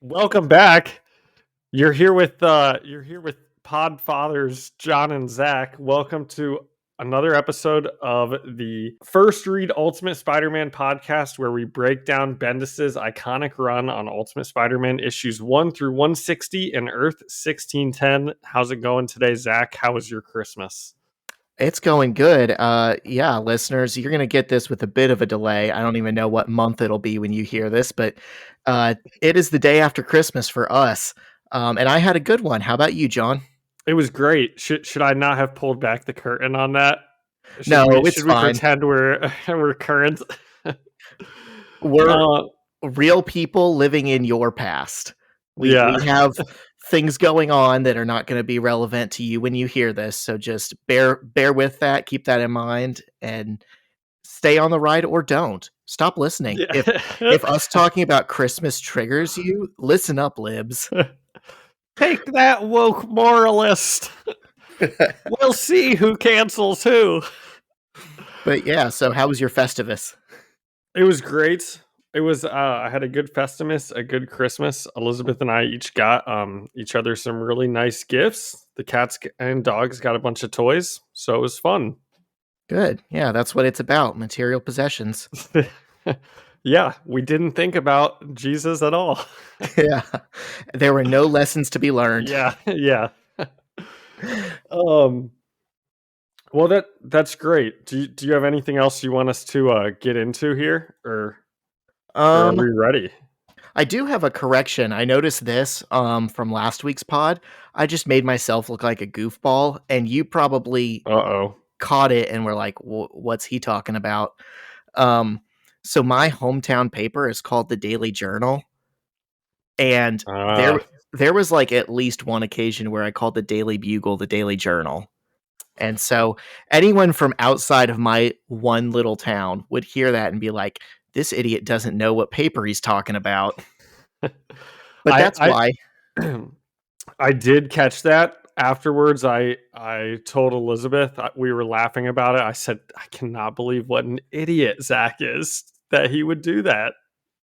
Welcome back. You're here with Podfathers John and Zach. Welcome to another episode of the First Read Ultimate Spider-Man podcast, where we break down Bendis's iconic run on Ultimate Spider-Man issues 1 through 160 in Earth 1610. How's it going today, Zach? How was your Christmas? It's going good. Yeah, listeners, you're going to get this with a bit of a delay. I don't even know what month it'll be when you hear this, but it is the day after Christmas for us. And I had a good one. How about you, John? It was great. Should I not have pulled back the curtain on that? It's Should we fine. pretend we're current? We're real people living in your past. We have things going on that are not going to be relevant to you when you hear this. So just bear with that. Keep that in mind and stay on the ride or don't. Stop listening. Yeah. If us talking about Christmas triggers you, listen up, libs. Take that, woke moralist. We'll see who cancels who. But yeah, so how was your Festivus? It was great. It was I had a good Festivus, a good Christmas. Elizabeth and I each got each other some really nice gifts. The cats and dogs got a bunch of toys, so it was fun. Good. Yeah, that's what it's about, material possessions. Yeah, we didn't think about Jesus at all. Yeah. There were no lessons to be learned. Yeah. Well, that's great. Do you have anything else you want us to get into here, or are we ready? I do have a correction. I noticed this from last week's pod. I just made myself look like a goofball, and you probably caught it and were like, what's he talking about? So my hometown paper is called the Daily Journal, and there was like at least one occasion where I called the Daily Bugle the Daily Journal. And so anyone from outside of my one little town would hear that and be like, this idiot doesn't know what paper he's talking about. But that's why. I did catch that. Afterwards, I told Elizabeth, we were laughing about it. I said, I cannot believe what an idiot Zach is that he would do that.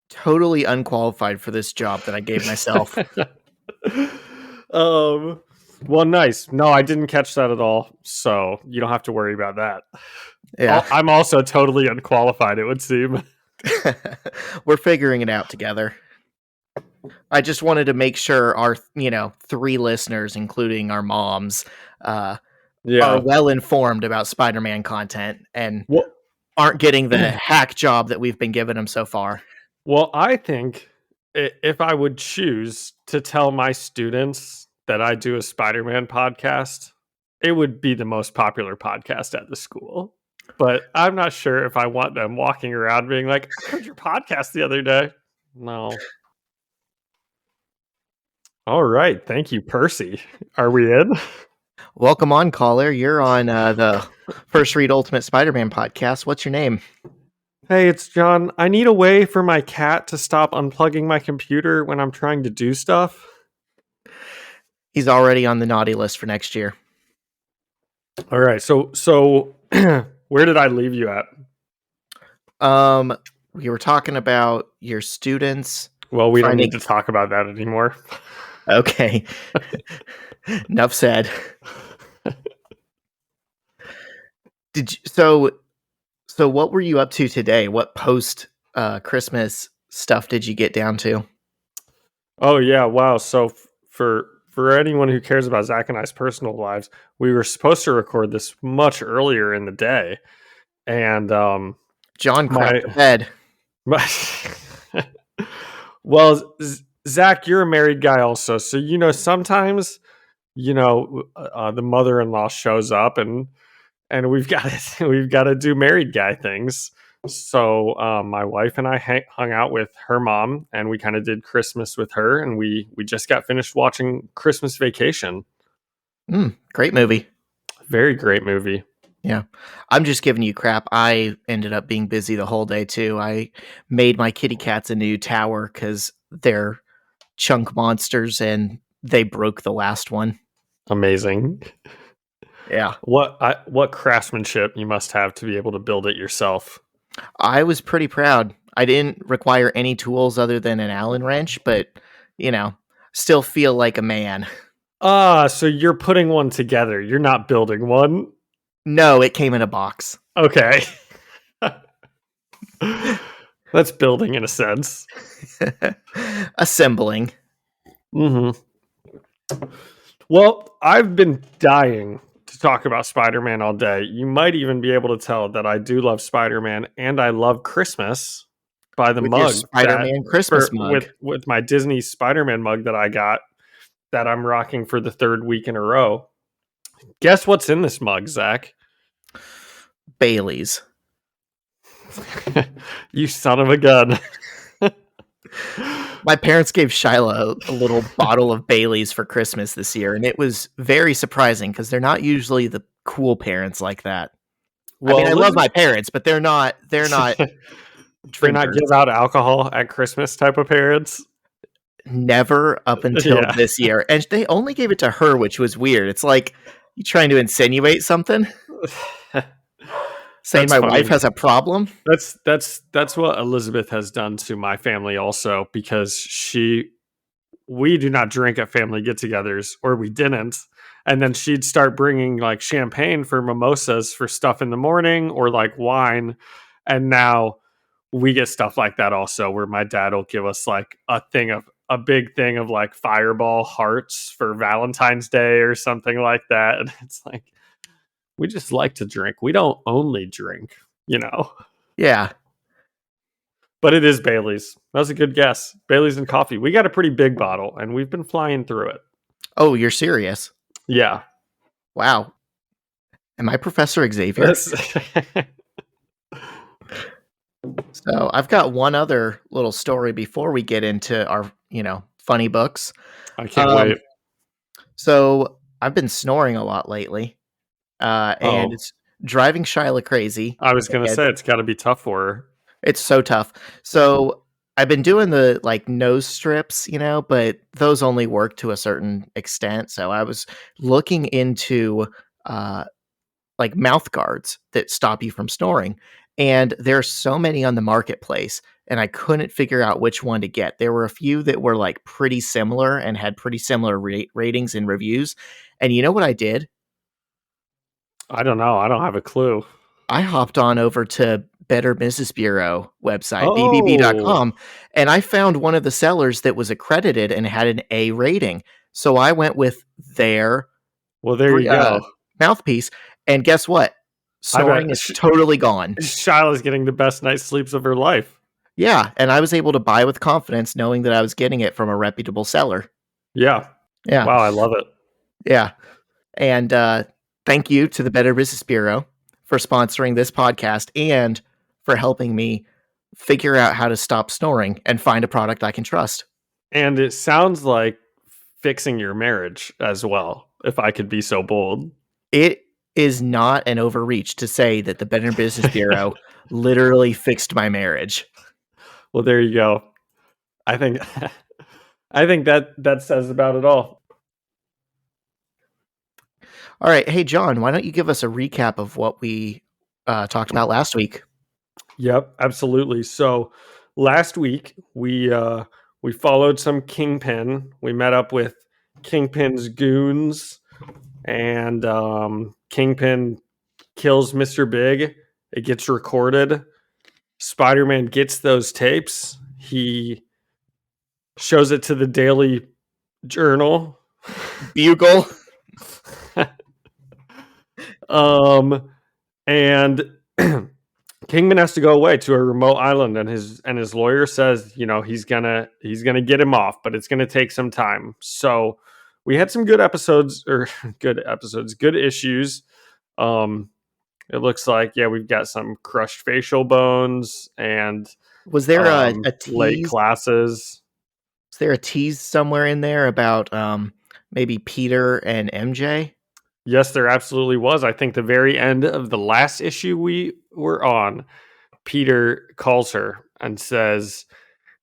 Totally unqualified for this job that I gave myself. Well, nice. No, I didn't catch that at all, so you don't have to worry about that. Yeah. I'm also totally unqualified, it would seem. We're figuring it out together. I just wanted to make sure our, 3 listeners, including our moms, are well informed about Spider-Man content and aren't getting the hack job that we've been giving them so far. Well, I think if I would choose to tell my students that I do a Spider-Man podcast, it would be the most popular podcast at the school. But I'm not sure if I want them walking around being like, I heard your podcast the other day. No. All right. Thank you, Percy. Are we in? Welcome on, caller. You're on the First Read Ultimate Spider-Man podcast. What's your name? Hey, it's John. I need a way for my cat to stop unplugging my computer when I'm trying to do stuff. He's already on the naughty list for next year. All right. So where did I leave you at? We were talking about your students. Well, we don't need to talk about that anymore. Okay. Enough said. So what were you up to today? What post Christmas stuff did you get down to? Oh yeah, wow. So for anyone who cares about Zach and I's personal lives, we were supposed to record this much earlier in the day, and John crapped the bed. Well, Zach, you're a married guy also, so sometimes the mother-in-law shows up and we've got to do married guy things. So my wife and I hung out with her mom, and we kind of did Christmas with her, and we just got finished watching Christmas Vacation. Great movie. Very great movie. Yeah. I'm just giving you crap. I ended up being busy the whole day too. I made my kitty cats a new tower because they're chunk monsters and they broke the last one. Amazing. Yeah. What craftsmanship you must have to be able to build it yourself. I was pretty proud. I didn't require any tools other than an Allen wrench, but still feel like a man. So you're putting one together. You're not building one? No, it came in a box. Okay. That's building in a sense. Assembling. Mm-hmm. Well, I've been dying to talk about Spider-Man all day. You might even be able to tell that I do love Spider-Man and I love Christmas by the with mug. Your Spider-Man Christmas mug. With my Disney Spider-Man mug that I got that I'm rocking for the third week in a row. Guess what's in this mug, Zach? Bailey's. You son of a gun. My parents gave Shyla a little bottle of Bailey's for Christmas this year, and it was very surprising because they're not usually the cool parents like that. Well, I mean, I love my parents, but they're not They're not give out alcohol at Christmas type of parents. Never up until this year. And they only gave it to her, which was weird. It's like, you trying to insinuate something? Saying my wife has a problem? That's what Elizabeth has done to my family also, because we do not drink at family get-togethers, or we didn't. And then she'd start bringing like champagne for mimosas for stuff in the morning, or like wine. And now we get stuff like that also, where my dad will give us like a big thing of like Fireball hearts for Valentine's Day or something like that. And it's like, we just like to drink. We don't only drink, Yeah. But it is Bailey's. That was a good guess. Bailey's and coffee. We got a pretty big bottle, and we've been flying through it. Oh, you're serious? Yeah. Wow. Am I Professor Xavier? So I've got one other little story before we get into our, funny books. I can't wait. So I've been snoring a lot lately, and it's driving Shyla crazy. I was going to say, it's got to be tough for her. It's so tough. So I've been doing the like nose strips, but those only work to a certain extent. So I was looking into like mouth guards that stop you from snoring. And there are so many on the marketplace, and I couldn't figure out which one to get. There were a few that were like pretty similar and had pretty similar ratings and reviews. And you know what I did? I don't know. I don't have a clue. I hopped on over to Better Business Bureau website, bbb.com, and I found one of the sellers that was accredited and had an A rating. So I went with their there you go. Mouthpiece. And guess what? Snoring is totally gone. Shyla's getting the best night's sleeps of her life. Yeah, and I was able to buy with confidence knowing that I was getting it from a reputable seller. Yeah. Yeah. Wow, I love it. Yeah. And thank you to the Better Business Bureau for sponsoring this podcast and for helping me figure out how to stop snoring and find a product I can trust. And it sounds like fixing your marriage as well, if I could be so bold. It is not an overreach to say that the Better Business Bureau literally fixed my marriage. Well, there you go. I think that says about it all. All right. Hey, John, why don't you give us a recap of what we talked about last week? Yep, absolutely. So last week we followed some Kingpin. We met up with Kingpin's goons, and Kingpin kills Mr. Big. It gets recorded. Spider-Man gets those tapes. He shows it to the Daily Journal. Bugle. And Kingpin has to go away to a remote island, and his lawyer says, he's gonna get him off, but it's gonna take some time. So we had some good issues. It looks like, we've got some crushed facial bones, and was there a tease? Late classes? Was there a tease somewhere in there about maybe Peter and MJ? Yes, there absolutely was. I think the very end of the last issue we were on, Peter calls her and says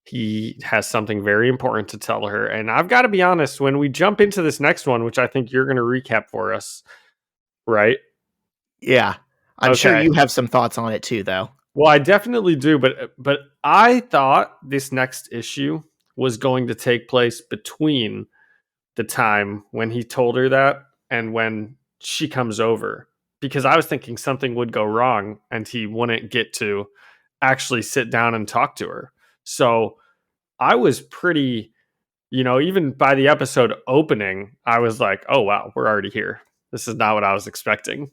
he has something very important to tell her. And I've got to be honest, when we jump into this next one, which I think you're going to recap for us, right? Yeah. I'm sure you have some thoughts on it too, though. Well, I definitely do, but I thought this next issue was going to take place between the time when he told her that and when she comes over, because I was thinking something would go wrong and he wouldn't get to actually sit down and talk to her. So I was pretty, even by the episode opening, I was like, oh, wow, we're already here. This is not what I was expecting.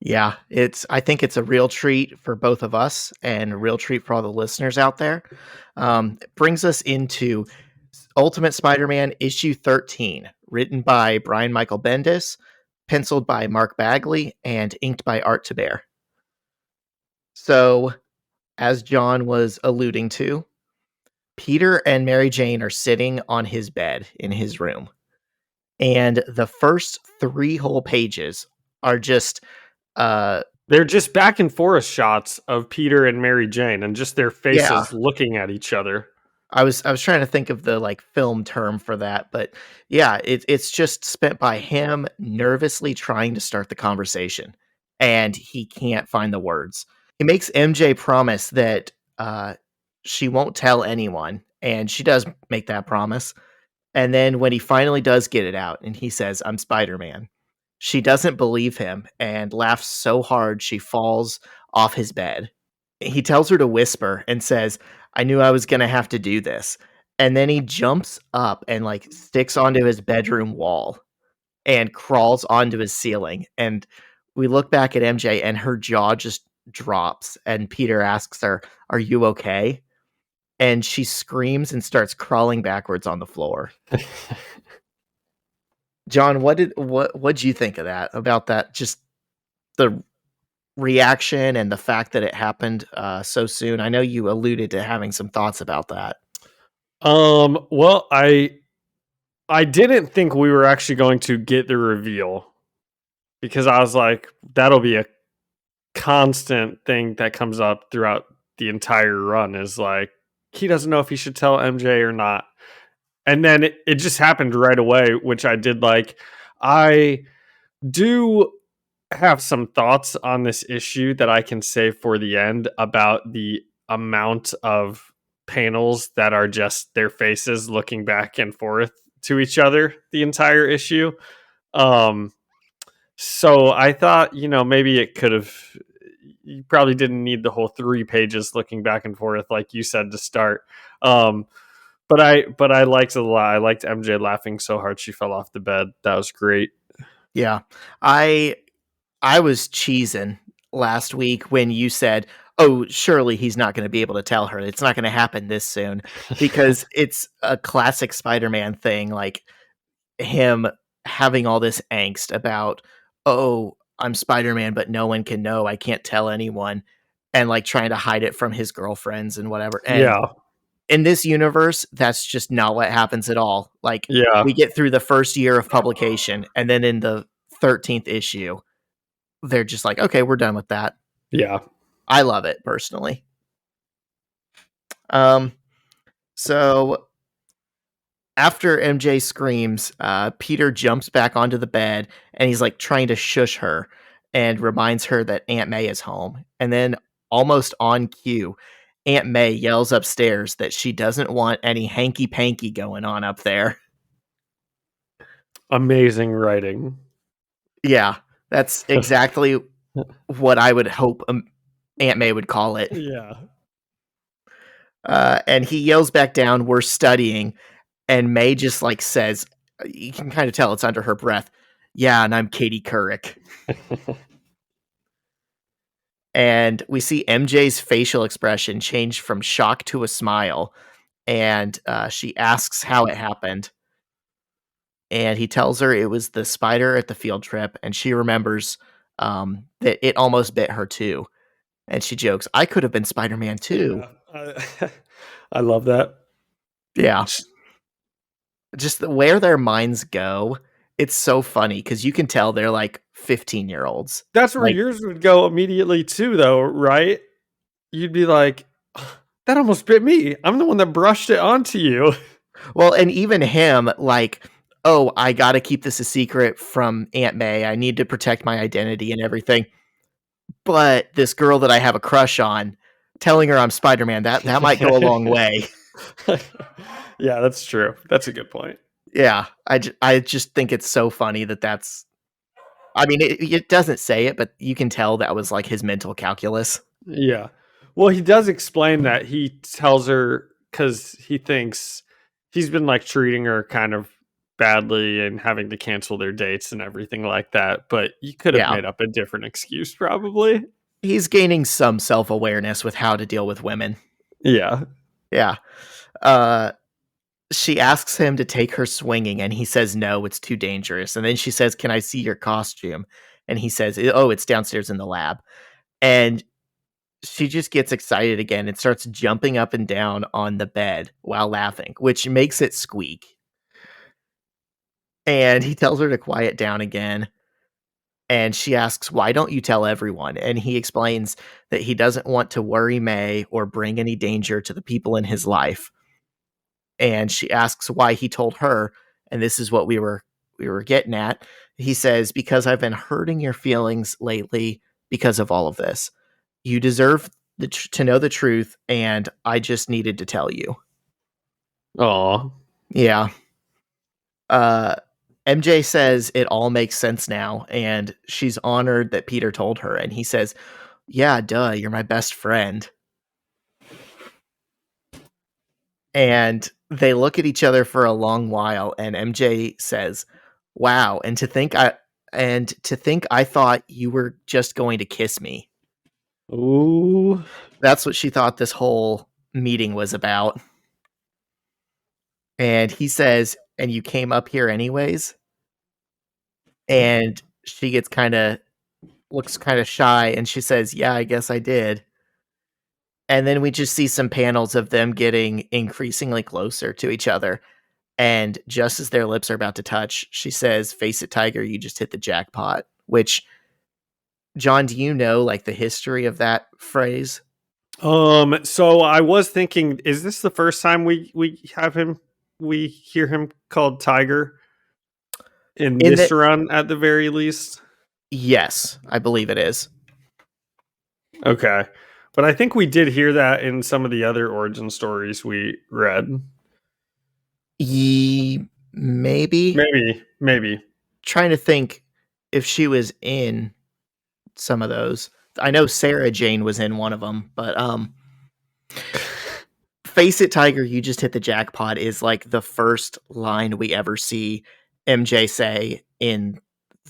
Yeah, I think it's a real treat for both of us and a real treat for all the listeners out there. It brings us into Ultimate Spider-Man issue 13, written by Brian Michael Bendis, penciled by Mark Bagley, and inked by Art Thibert. So, as John was alluding to, Peter and Mary Jane are sitting on his bed in his room. And the first 3 whole pages are just they're just back and forth shots of Peter and Mary Jane and just their faces looking at each other. I was trying to think of the film term for that, but yeah, it's just spent by him nervously trying to start the conversation, and he can't find the words. He makes MJ promise that she won't tell anyone, and she does make that promise. And then when he finally does get it out and he says, "I'm Spider-Man," she doesn't believe him and laughs so hard she falls off his bed. He tells her to whisper and says, "I knew I was going to have to do this." And then he jumps up and sticks onto his bedroom wall and crawls onto his ceiling. And we look back at MJ and her jaw just drops. And Peter asks her, "Are you okay?" And she screams and starts crawling backwards on the floor. John, what'd you think of that? About that, just the reaction and the fact that it happened so soon? I know you alluded to having some thoughts about that. Well, I didn't think we were actually going to get the reveal, because I was like, that'll be a constant thing that comes up throughout the entire run, is like, he doesn't know if he should tell MJ or not. And then it just happened right away, which I did like. I do have some thoughts on this issue that I can save for the end about the amount of panels that are just their faces looking back and forth to each other the entire issue. So I thought, maybe it could have, you probably didn't need the whole 3 pages looking back and forth, like you said, to start. But I liked it a lot. I liked MJ laughing so hard she fell off the bed. That was great. Yeah. I was cheesing last week when you said, "Oh, surely he's not going to be able to tell her. It's not going to happen this soon," because it's a classic Spider-Man thing, like him having all this angst about, "Oh, I'm Spider-Man, but no one can know. I can't tell anyone," and trying to hide it from his girlfriends and whatever. And yeah. In this universe, that's just not what happens at all. We get through the first year of publication, and then in the 13th issue, they're just like, "Okay, we're done with that." Yeah. I love it personally. So after MJ screams, Peter jumps back onto the bed and he's trying to shush her and reminds her that Aunt May is home. And then almost on cue, Aunt May yells upstairs that she doesn't want any hanky-panky going on up there. Amazing writing. Yeah, that's exactly what I would hope Aunt May would call it. Yeah. And he yells back down, "We're studying." And May just says, you can kind of tell it's under her breath, "Yeah, and I'm Katie Couric." And we see MJ's facial expression change from shock to a smile. And she asks how it happened. And he tells her it was the spider at the field trip. And she remembers that it almost bit her too. And she jokes, "I could have been Spider-Man too." Yeah. I love that. Yeah. Just where their minds go. It's so funny because you can tell they're 15-year-olds. That's where yours would go immediately too, though, right? You'd be like, "That almost bit me. I'm the one that brushed it onto you." Well, and even him, "Oh, I got to keep this a secret from Aunt May. I need to protect my identity and everything." But this girl that I have a crush on, telling her I'm Spider-Man, that might go a long way. Yeah, that's true. That's a good point. Yeah, I just think it's so funny that's. I mean, it doesn't say it, but you can tell that was like his mental calculus. Yeah. Well, he does explain that. He tells her because he thinks he's been like treating her kind of badly and having to cancel their dates and everything like that. But you could have Yeah. made up a different excuse, probably. He's gaining some self-awareness with how to deal with women. Yeah. Yeah. She asks him to take her swinging, and he says, no, it's too dangerous. And then she says, can I see your costume? And he says, oh, it's downstairs in the lab. And she just gets excited again and starts jumping up and down on the bed while laughing, which makes it squeak. And he tells her to quiet down again. And she asks, why don't you tell everyone? And he explains that he doesn't want to worry May or bring any danger to the people in his life. And she asks why he told her, and this is what we were getting at. He says, because I've been hurting your feelings lately because of all of this. You deserve to know the truth, and I just needed to tell you. Aw. Yeah. MJ says it all makes sense now, and she's honored that Peter told her, and he says, yeah, duh, you're my best friend. And they look at each other for a long while, and MJ says, wow, and to think I thought you were just going to kiss me. Ooh. That's what she thought this whole meeting was about. And he says, and you came up here anyways? And she looks kind of shy, and she says, yeah, I guess I did. And then we just see some panels of them getting increasingly closer to each other. And just as their lips are about to touch, she says, face it, Tiger, you just hit the jackpot. Which, John, do you know like the history of that phrase? So I was thinking, is this the first time we hear him called Tiger in this run at the very least? Yes, I believe it is. Okay. But I think we did hear that in some of the other origin stories we read. Maybe. Trying to think if she was in some of those. I know Sarah Jane was in one of them, but face it, Tiger, you just hit the jackpot is like the first line we ever see MJ say in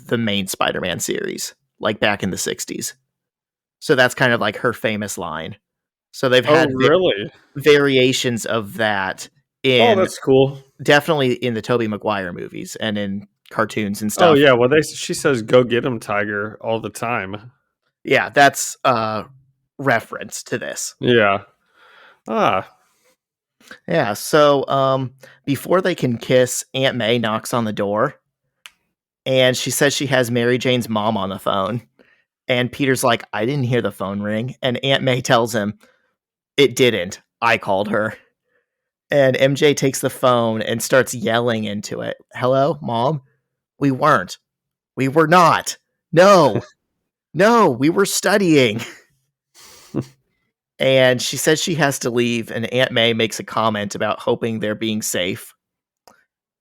the main Spider-Man series, like back in the 60s. So that's kind of like her famous line. So they've had variations of that in that's cool. Definitely in the Tobey Maguire movies and in cartoons and stuff. Oh yeah, well she says go get him, Tiger, all the time. Yeah, that's a reference to this. Yeah. Yeah, so before they can kiss, Aunt May knocks on the door. And she says she has Mary Jane's mom on the phone. And Peter's like, I didn't hear the phone ring. And Aunt May tells him, it didn't. I called her. And MJ takes the phone and starts yelling into it. Hello, Mom? We weren't. We were not. No. No, we were studying. And she says she has to leave. And Aunt May makes a comment about hoping they're being safe.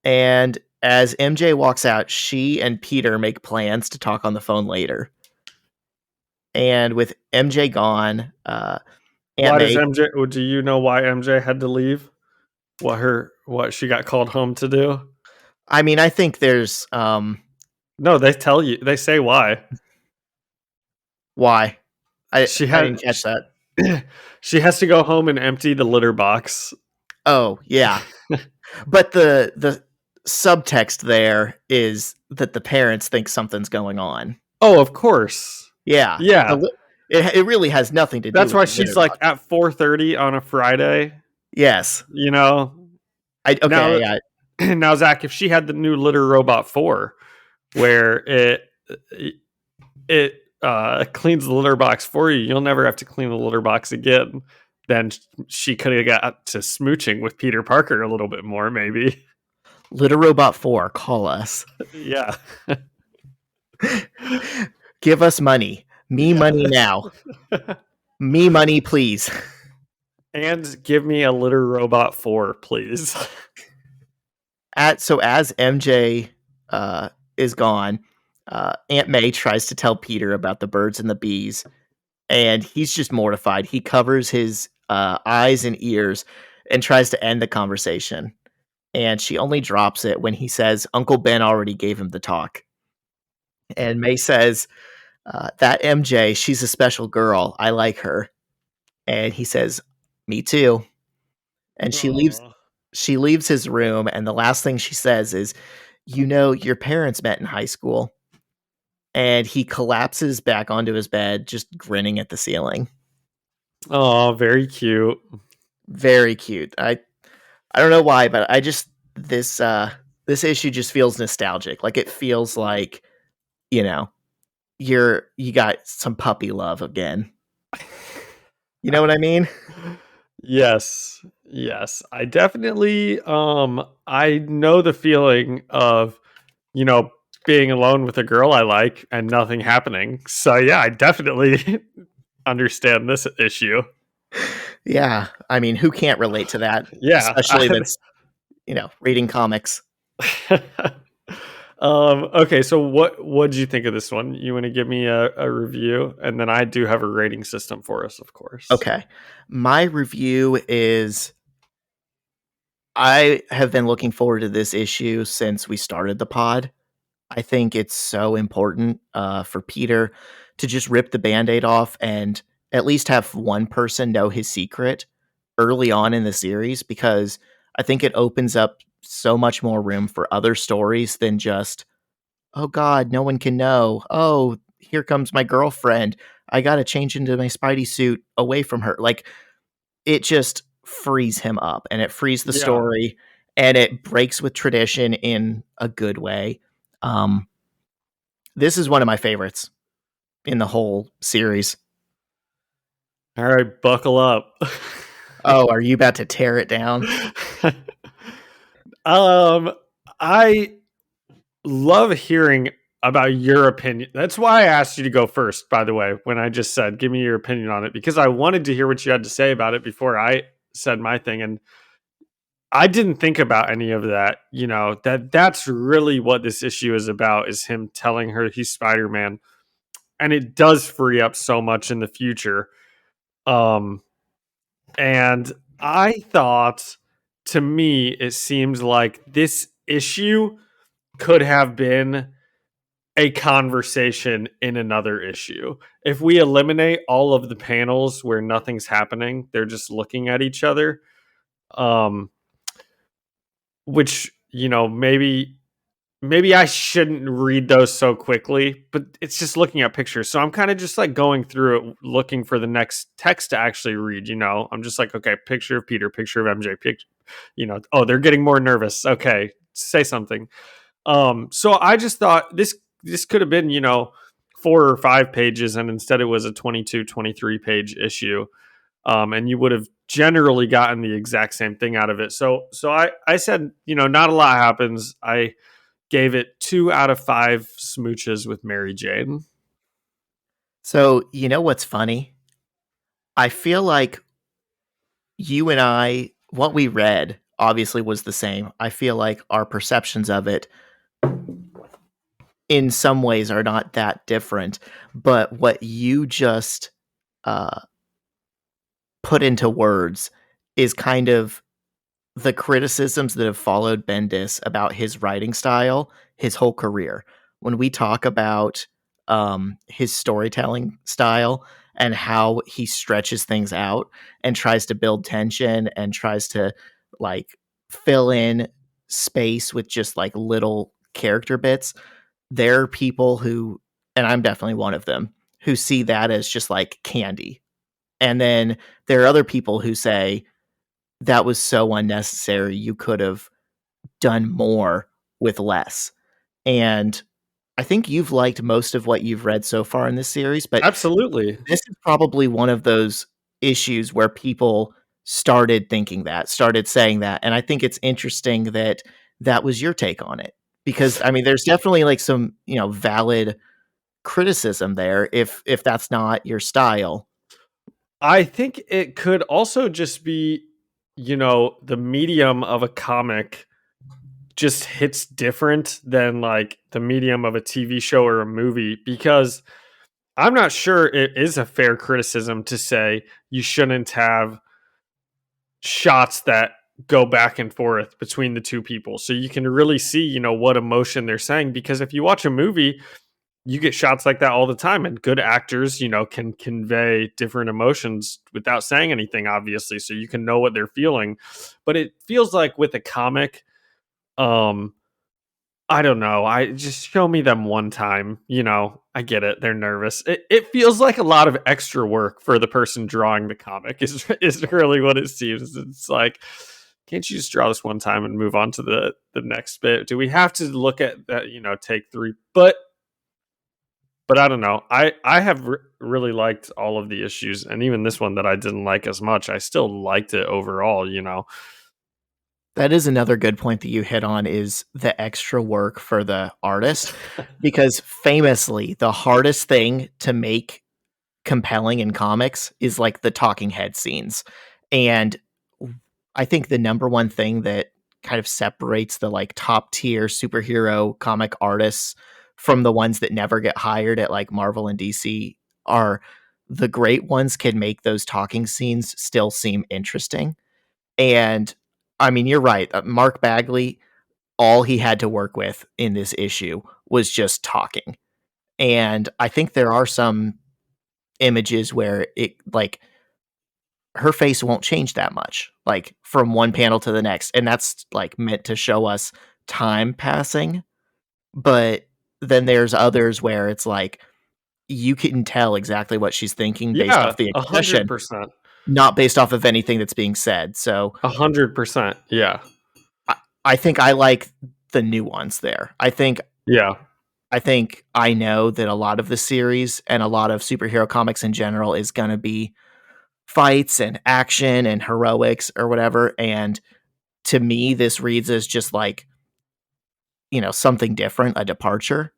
And as MJ walks out, she and Peter make plans to talk on the phone later. And with MJ gone, Aunt May, does MJ? Do you know why MJ had to leave? What she got called home to do? I mean, I think there's no. They tell you. They say why. Why? I didn't catch that. She has to go home and empty the litter box. Oh yeah, but the subtext there is that the parents think something's going on. Oh, of course. Yeah. It really has nothing to do. That's why she's like at 4:30 on a Friday. Yes. You know. Now, Zach, if she had the new Litter Robot 4, where it cleans the litter box for you, you'll never have to clean the litter box again. Then she could have got to smooching with Peter Parker a little bit more, maybe. Litter Robot 4, call us. Yeah. Give us money. Me money now. Me money, please. And give me a Litter Robot 4, please. So as MJ is gone, Aunt May tries to tell Peter about the birds and the bees, and he's just mortified. He covers his eyes and ears and tries to end the conversation. And she only drops it when he says Uncle Ben already gave him the talk. And May says, that MJ, she's a special girl. I like her. And he says, me too. And she leaves his room, and the last thing she says is, your parents met in high school. And he collapses back onto his bed, just grinning at the ceiling. Oh, very cute. Very cute. I don't know why, but I just this issue just feels nostalgic. Like it feels like, you got some puppy love again. You know what I mean? Yes. I definitely I know the feeling of, being alone with a girl I like and nothing happening. So yeah, I definitely understand this issue. Yeah. I mean, who can't relate to that? Yeah. Especially that's, reading comics. Okay, so what did you think of this one? You want to give me a review, and then I do have a rating system for us, of course. Okay. My review is, I have been looking forward to this issue since we started the pod. I think it's so important for Peter to just rip the Band-Aid off and at least have one person know his secret early on in the series, because I think it opens up so much more room for other stories than just, oh God, no one can know. Oh, here comes my girlfriend. I got to change into my Spidey suit away from her. Like, it just frees him up, and it frees the story, and it breaks with tradition in a good way. This is one of my favorites in the whole series. All right, buckle up. Oh, are you about to tear it down? I love hearing about your opinion. That's why I asked you to go first, by the way, when I just said, give me your opinion on it, because I wanted to hear what you had to say about it before I said my thing. And I didn't think about any of that, that's really what this issue is about, is him telling her he's Spider-Man. And it does free up so much in the future. And I thought, to me, it seems like this issue could have been a conversation in another issue. If we eliminate all of the panels where nothing's happening, they're just looking at each other. Which, maybe I shouldn't read those so quickly, but it's just looking at pictures. So I'm kind of just like going through it, looking for the next text to actually read. I'm just like, okay, picture of Peter, picture of MJ, picture, oh, they're getting more nervous. Okay, say something. So I just thought this could have been, 4 or 5 pages, and instead it was a 22, 23 page issue. And you would have generally gotten the exact same thing out of it. So I said, not a lot happens. I gave it 2 out of 5 smooches with Mary Jane. So, what's funny? I feel like you and I, what we read obviously was the same. I feel like our perceptions of it in some ways are not that different, but what you just put into words is kind of the criticisms that have followed Bendis about his writing style his whole career. When we talk about his storytelling style and how he stretches things out and tries to build tension and tries to like fill in space with just like little character bits, there are people who, and I'm definitely one of them, who see that as just like candy. And then there are other people who say that was so unnecessary. You could have done more with less. And I think you've liked most of what you've read so far in this series, but absolutely, this is probably one of those issues where people started thinking that, started saying that. And I think it's interesting that that was your take on it, because I mean, there's definitely like some, valid criticism there if that's not your style. I think it could also just be, the medium of a comic just hits different than like the medium of a TV show or a movie, because I'm not sure it is a fair criticism to say you shouldn't have shots that go back and forth between the two people so you can really see, what emotion they're saying. Because if you watch a movie, you get shots like that all the time, and good actors, can convey different emotions without saying anything, obviously, so you can know what they're feeling. But it feels like with a comic, I don't know. I just show me them one time. I get it. They're nervous. It feels like a lot of extra work for the person drawing the comic is really what it seems. It's like, can't you just draw this one time and move on to the next bit? Do we have to look at that, take 3? But I don't know. I have really liked all of the issues, and even this one that I didn't like as much, I still liked it overall. That is another good point that you hit on, is the extra work for the artist, because famously the hardest thing to make compelling in comics is like the talking head scenes. And I think the number one thing that kind of separates the like top tier superhero comic artists from the ones that never get hired at like Marvel and DC are the great ones can make those talking scenes still seem interesting. And I mean, you're right. Mark Bagley, all he had to work with in this issue was just talking. And I think there are some images where it like her face won't change that much, like from one panel to the next. And that's like meant to show us time passing. But then there's others where it's like you can tell exactly what she's thinking based Yeah, off the expression, 100%. not based off of anything that's being said. So 100%. Yeah. I think I like the nuance there. I think I know that a lot of the series and a lot of superhero comics in general is going to be fights and action and heroics or whatever. And to me, this reads as just like, something different, a departure.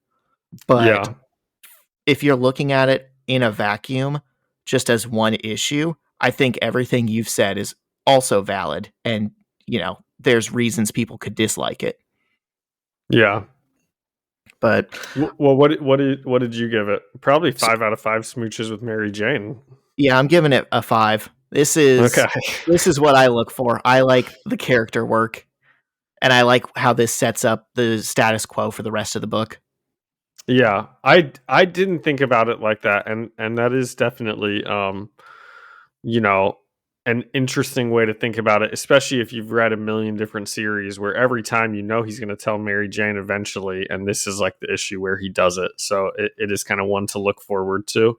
But if you're looking at it in a vacuum, just as one issue, I think everything you've said is also valid. And, there's reasons people could dislike it. Yeah. But well, what did you give it? Probably 5 out of 5 smooches with Mary Jane. Yeah, I'm giving it a 5. This is what I look for. I like the character work, and I like how this sets up the status quo for the rest of the book. Yeah, I didn't think about it like that, and that is definitely an interesting way to think about it, especially if you've read a million different series where every time he's going to tell Mary Jane eventually, and this is like the issue where he does it. So it is kind of one to look forward to.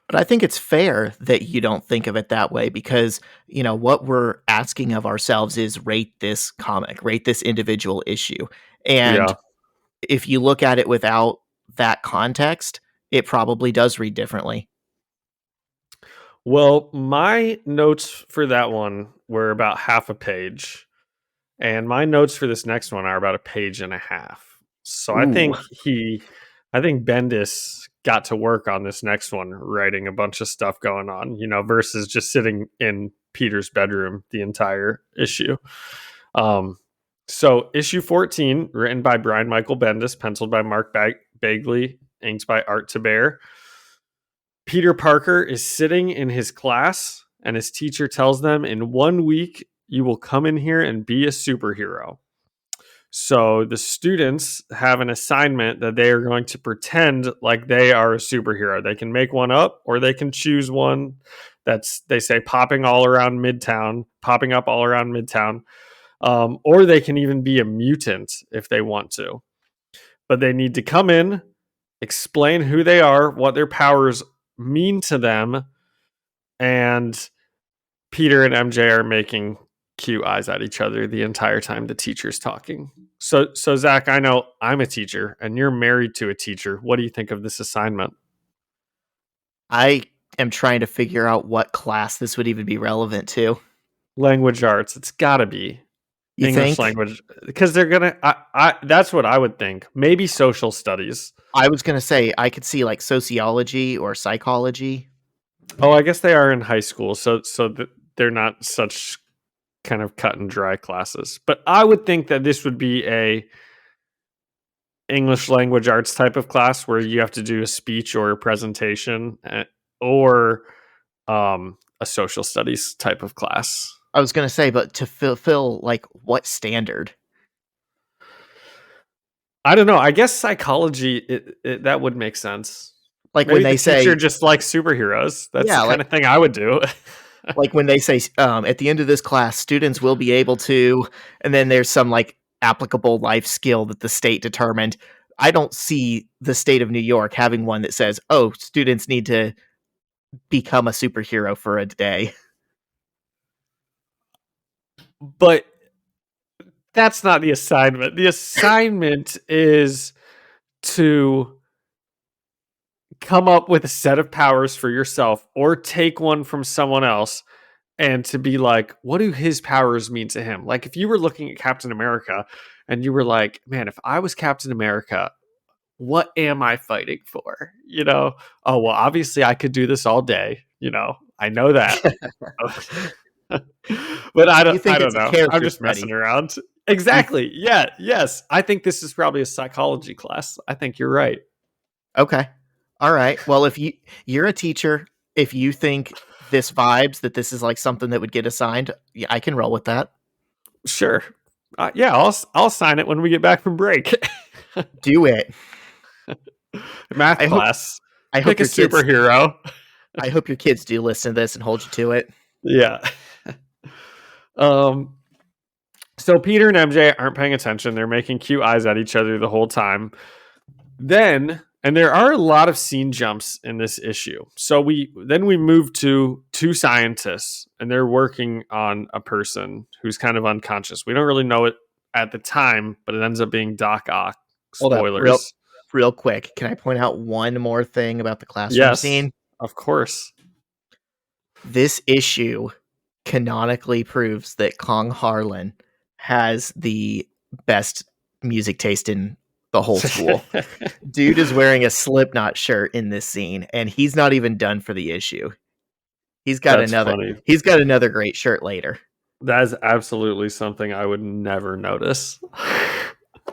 But I think it's fair that you don't think of it that way, because, what we're asking of ourselves is rate this comic, rate this individual issue. And if you look at it without that context, it probably does read differently. Well, my notes for that one were about half a page, and my notes for this next one are about a page and a half. So I think Bendis got to work on this next one, writing a bunch of stuff going on, versus just sitting in Peter's bedroom the entire issue. So issue 14, written by Brian Michael Bendis, penciled by Mark Bagley, inked by Art Thibert. Peter Parker is sitting in his class, and his teacher tells them, in 1 week, you will come in here and be a superhero. So the students have an assignment that they are going to pretend like they are a superhero. They can make one up, or they can choose one that's, they say, popping up all around Midtown. Or they can even be a mutant if they want to. But they need to come in, explain who they are, what their powers mean to them, and Peter and MJ are making cute eyes at each other the entire time the teacher's talking. So Zach, I know I'm a teacher and you're married to a teacher. What do you think of this assignment? I am trying to figure out what class this would even be relevant to. Language arts. It's gotta be English language, because they're gonna that's what I would think. Maybe social studies. I was gonna say I could see like sociology or psychology. Oh, I guess they are in high school, so they're not such kind of cut and dry classes. But I would think that this would be a English language arts type of class where you have to do a speech or a presentation, or a social studies type of class. I was going to say, but to fulfill like what standard? I don't know. I guess psychology, that would make sense. Like Maybe when they the teacher say, just likes superheroes. That's yeah, the kind of thing I would do. like when they say at the end of this class, students will be able to, and then there's some like applicable life skill that the state determined. I don't see the state of New York having one that says, oh, students need to become a superhero for a day. But that's not the assignment. The assignment is to come up with a set of powers for yourself or take one from someone else, and to be like, what do his powers mean to him? Like if you were looking at Captain America and you were like, man, if I was Captain America, what am I fighting for? Oh, well, obviously I could do this all day. I know that. But I don't know. I'm just messing around. Exactly. Yeah. Yes. I think this is probably a psychology class. I think you're right. Okay. All right. Well, if you're a teacher, if you think this vibes that this is like something that would get assigned, yeah, I can roll with that. Sure. Yeah, I'll sign it when we get back from break. Do it. Math class. I hope your superhero. I hope your kids do listen to this and hold you to it. Yeah. So Peter and MJ aren't paying attention. They're making cute eyes at each other the whole time. And there are a lot of scene jumps in this issue. So we move to two scientists, and they're working on a person who's kind of unconscious. We don't really know it at the time, but it ends up being Doc Ock. Spoilers. Hold up, real quick. Can I point out one more thing about the classroom scene? Of course. This issue canonically proves that Kong Harlan has the best music taste in the whole school. Dude is wearing a Slipknot shirt in this scene, and he's not even done for the issue. He's got another great shirt later. That is absolutely something I would never notice.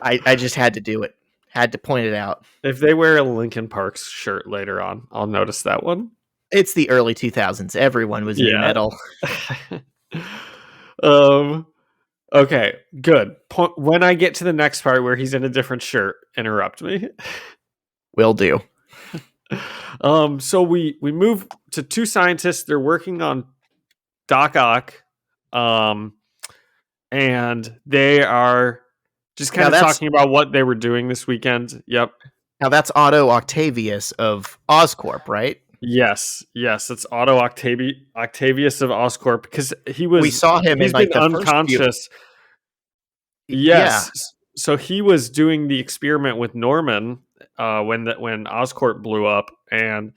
I just had to do it. Had to point it out. If they wear a Linkin Park shirt later on, I'll notice that one. It's the early 2000s. Everyone was new metal. Okay, good. When I get to the next part where he's in a different shirt, interrupt me. Will do. So we move to two scientists. They're working on Doc Ock, and they are just kind of talking about what they were doing this weekend. Yep. Now that's Otto Octavius of Oscorp, right? Yes, it's Otto Octavius of Oscorp, because we saw him in like the unconscious. Yes. Yeah. So he was doing the experiment with Norman when Oscorp blew up, and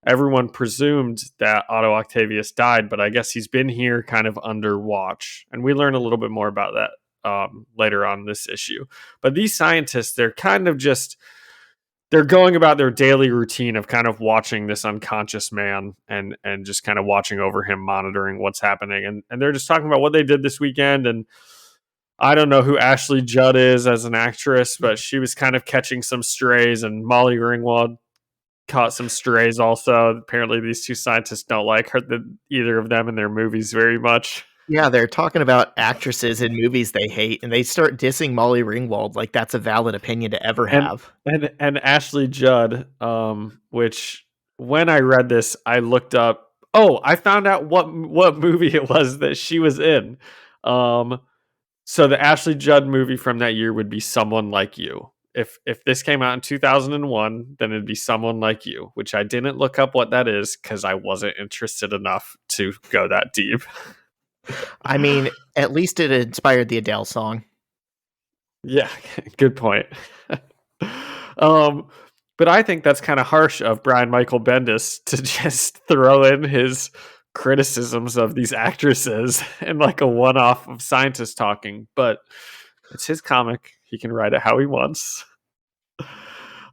everyone presumed that Otto Octavius died, but I guess he's been here kind of under watch, and we learn a little bit more about that later on this issue. But these scientists, they're kind of just they're going about their daily routine of kind of watching this unconscious man and just kind of watching over him, monitoring what's happening. And they're just talking about what they did this weekend. And I don't know who Ashley Judd is as an actress, but she was kind of catching some strays, and Molly Ringwald caught some strays also. Apparently these two scientists don't like either of them in their movies very much. Yeah, they're talking about actresses in movies they hate, and they start dissing Molly Ringwald like that's a valid opinion to ever have. And Ashley Judd, which when I read this, I looked up. Oh, I found out what movie it was that she was in. So the Ashley Judd movie from that year would be Someone Like You. If this came out in 2001, then it'd be Someone Like You, which I didn't look up what that is because I wasn't interested enough to go that deep. I mean, at least it inspired the Adele song. Yeah, good point. But I think that's kind of harsh of Brian Michael Bendis to just throw in his criticisms of these actresses and like a one-off of scientists talking. But it's his comic. He can write it how he wants.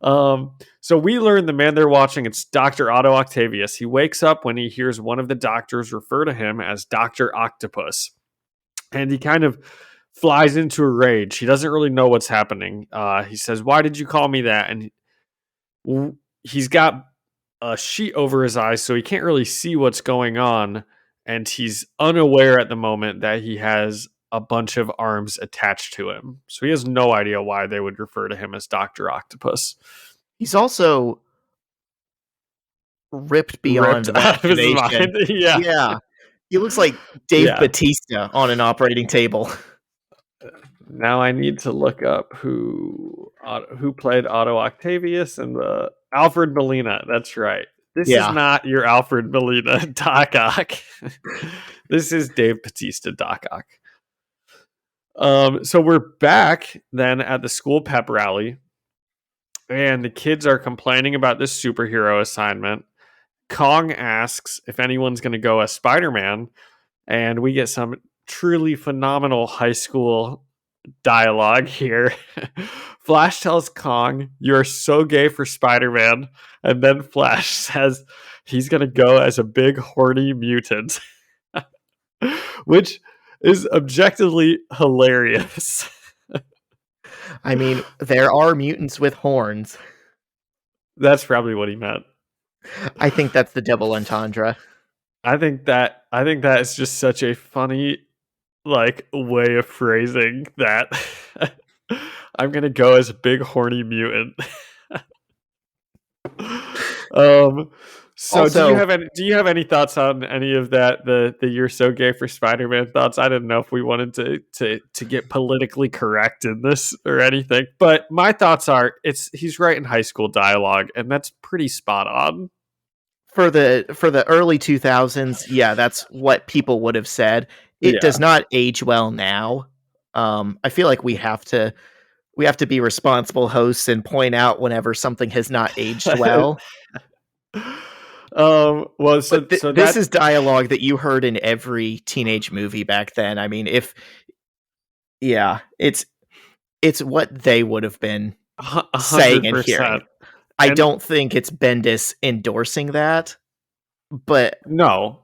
So we learn the man they're watching, it's Dr. Otto Octavius. He wakes up when he hears one of the doctors refer to him as Dr. Octopus. And he kind of flies into a rage. He doesn't really know what's happening. He says, "Why did you call me that?" And he's got a sheet over his eyes, so he can't really see what's going on. And he's unaware at the moment that he has a bunch of arms attached to him. So he has no idea why they would refer to him as Dr. Octopus. He's also ripped beyond imagination. Yeah. He looks like Dave Bautista on an operating table. Now I need to look up who played Otto Octavius and the Alfred Molina. That's right. This is not your Alfred Molina Doc Ock. This is Dave Bautista Doc Ock. So we're back then at the school pep rally, and the kids are complaining about this superhero assignment. Kong asks if anyone's going to go as Spider-Man, and we get some truly phenomenal high school dialogue here. Flash tells Kong, "You're so gay for Spider-Man," and then Flash says he's going to go as a big horny mutant, which is objectively hilarious. I mean, there are mutants with horns. That's probably what he meant. I think that's the double entendre. I think that is just such a funny way of phrasing that. I'm gonna go as a big horny mutant. So also, do you have any thoughts on any of that? The "you're so gay for Spider-Man" thoughts? I didn't know if we wanted to get politically correct in this or anything, but my thoughts are he's writing high school dialogue, and that's pretty spot on. For the early 2000s, yeah, that's what people would have said. It does not age well now. I feel like we have to be responsible hosts and point out whenever something has not aged well. This is dialogue that you heard in every teenage movie back then. I mean, it's what they would have been 100%. Saying and hearing. I don't think it's Bendis endorsing that, but no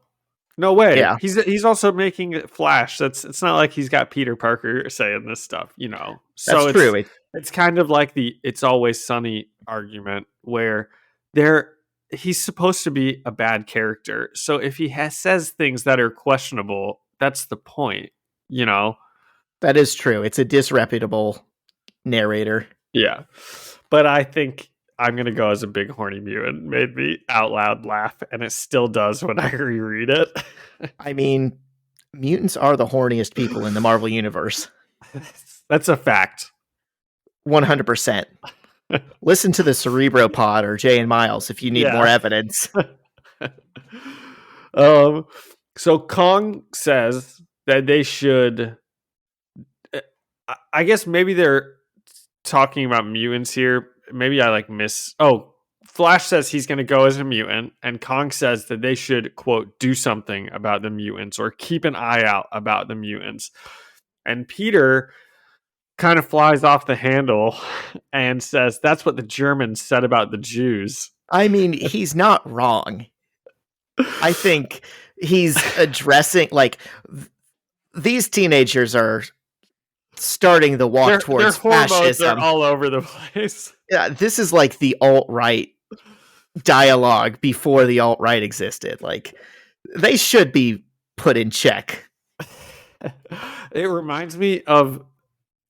way. Yeah. He's also making it Flash. It's not like he's got Peter Parker saying this stuff, you know. So that's true. It's kind of like the "It's Always Sunny" argument where he's supposed to be a bad character. So if he says things that are questionable, that's the point, you know. That is true. It's a disreputable narrator. Yeah. But I think I'm going to go as a big horny mutant. Made me out loud laugh, and it still does when I reread it. I mean, mutants are the horniest people in the Marvel Universe. That's a fact. 100%. Listen to the Cerebro Pod or Jay and Miles if you need more evidence. So Kong says that they should... I guess maybe they're talking about mutants here. Maybe I miss. Oh, Flash says he's going to go as a mutant, and Kong says that they should, quote, "do something about the mutants" or keep an eye out about the mutants. And Peter kind of flies off the handle and says that's what the Germans said about the Jews. I mean, he's not wrong. I think he's addressing these teenagers are starting the walk towards fascism. They're all over the place. Yeah, this is like the alt-right dialogue before the alt-right existed. They should be put in check. It reminds me of...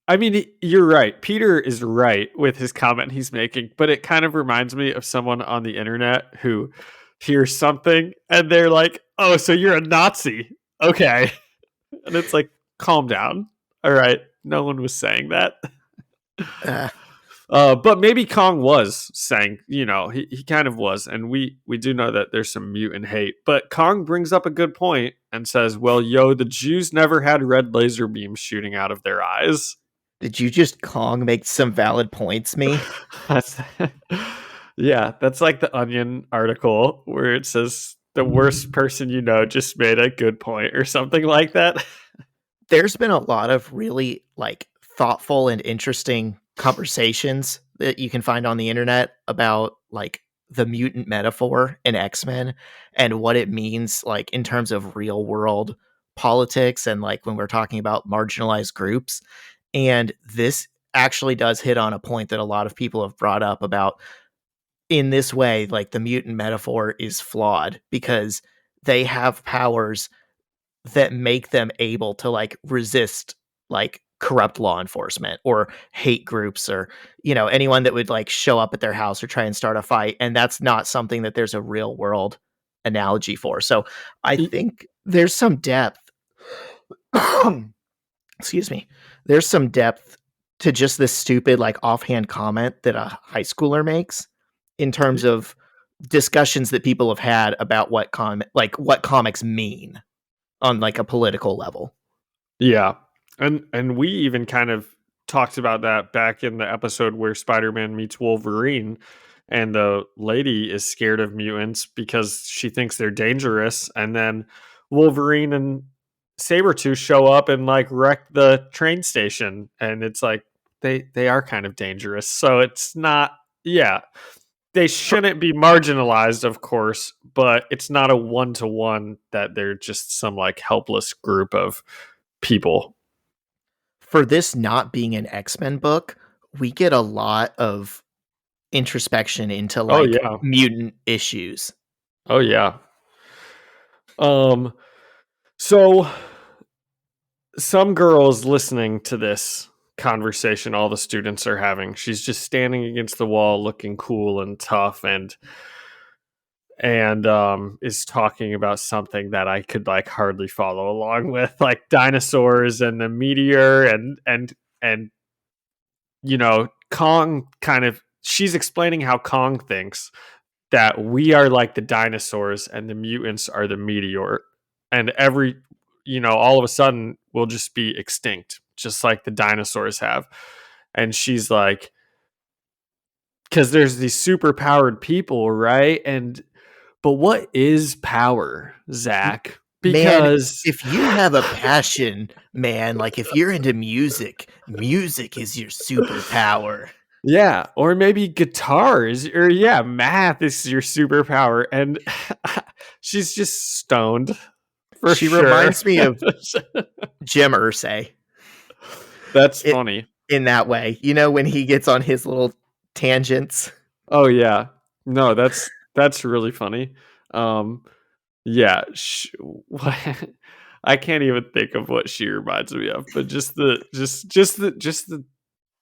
I mean, you're right. Peter is right with his comment he's making, but it kind of reminds me of someone on the internet who hears something and they're like, "Oh, so you're a Nazi. Okay." And it's like, calm down. All right. No one was saying that. But maybe Kong was saying, he kind of was. And we do know that there's some mutant hate. But Kong brings up a good point and says, "Well, the Jews never had red laser beams shooting out of their eyes." Did you just Kong make some valid points, me? Yeah, that's like the Onion article where it says the worst person you know just made a good point or something like that. There's been a lot of really thoughtful and interesting conversations that you can find on the internet about like the mutant metaphor in X-Men and what it means like in terms of real world politics and like when we're talking about marginalized groups. And this actually does hit on a point that a lot of people have brought up about in this way, like the mutant metaphor is flawed because they have powers that make them able to like resist like corrupt law enforcement or hate groups or anyone that would like show up at their house or try and start a fight, and that's not something that there's a real world analogy for. So I think there's some depth excuse me, there's some depth to just this stupid like offhand comment that a high schooler makes in terms of discussions that people have had about what comics mean on like a political level. Yeah. And we even kind of talked about that back in the episode where Spider-Man meets Wolverine, and the lady is scared of mutants because she thinks they're dangerous, and then Wolverine and Sabretooth show up and like wreck the train station, and it's like they are kind of dangerous. So it's not, yeah, they shouldn't be marginalized, of course, but it's not a one-to-one that they're just some like helpless group of people. For this not being an X-Men book, we get a lot of introspection into like mutant issues. Oh yeah. So some girls listening to this conversation all the students are having, she's just standing against the wall looking cool and tough and is talking about something that I could like hardly follow along with, like dinosaurs and the meteor and Kong kind of, she's explaining how Kong thinks that we are like the dinosaurs and the mutants are the meteor, and all of a sudden we'll just be extinct just like the dinosaurs have. And she's like, because there's these super powered people, right? But what is power, Zach? Because man, if you have a passion, man, like if you're into music is your superpower. Yeah, or maybe guitars, or math is your superpower. And she's just stoned. She reminds me of Jim Irsay. That's funny. In that way, when he gets on his little tangents. Oh yeah, no, that's really funny. Yeah, I can't even think of what she reminds me of, but just the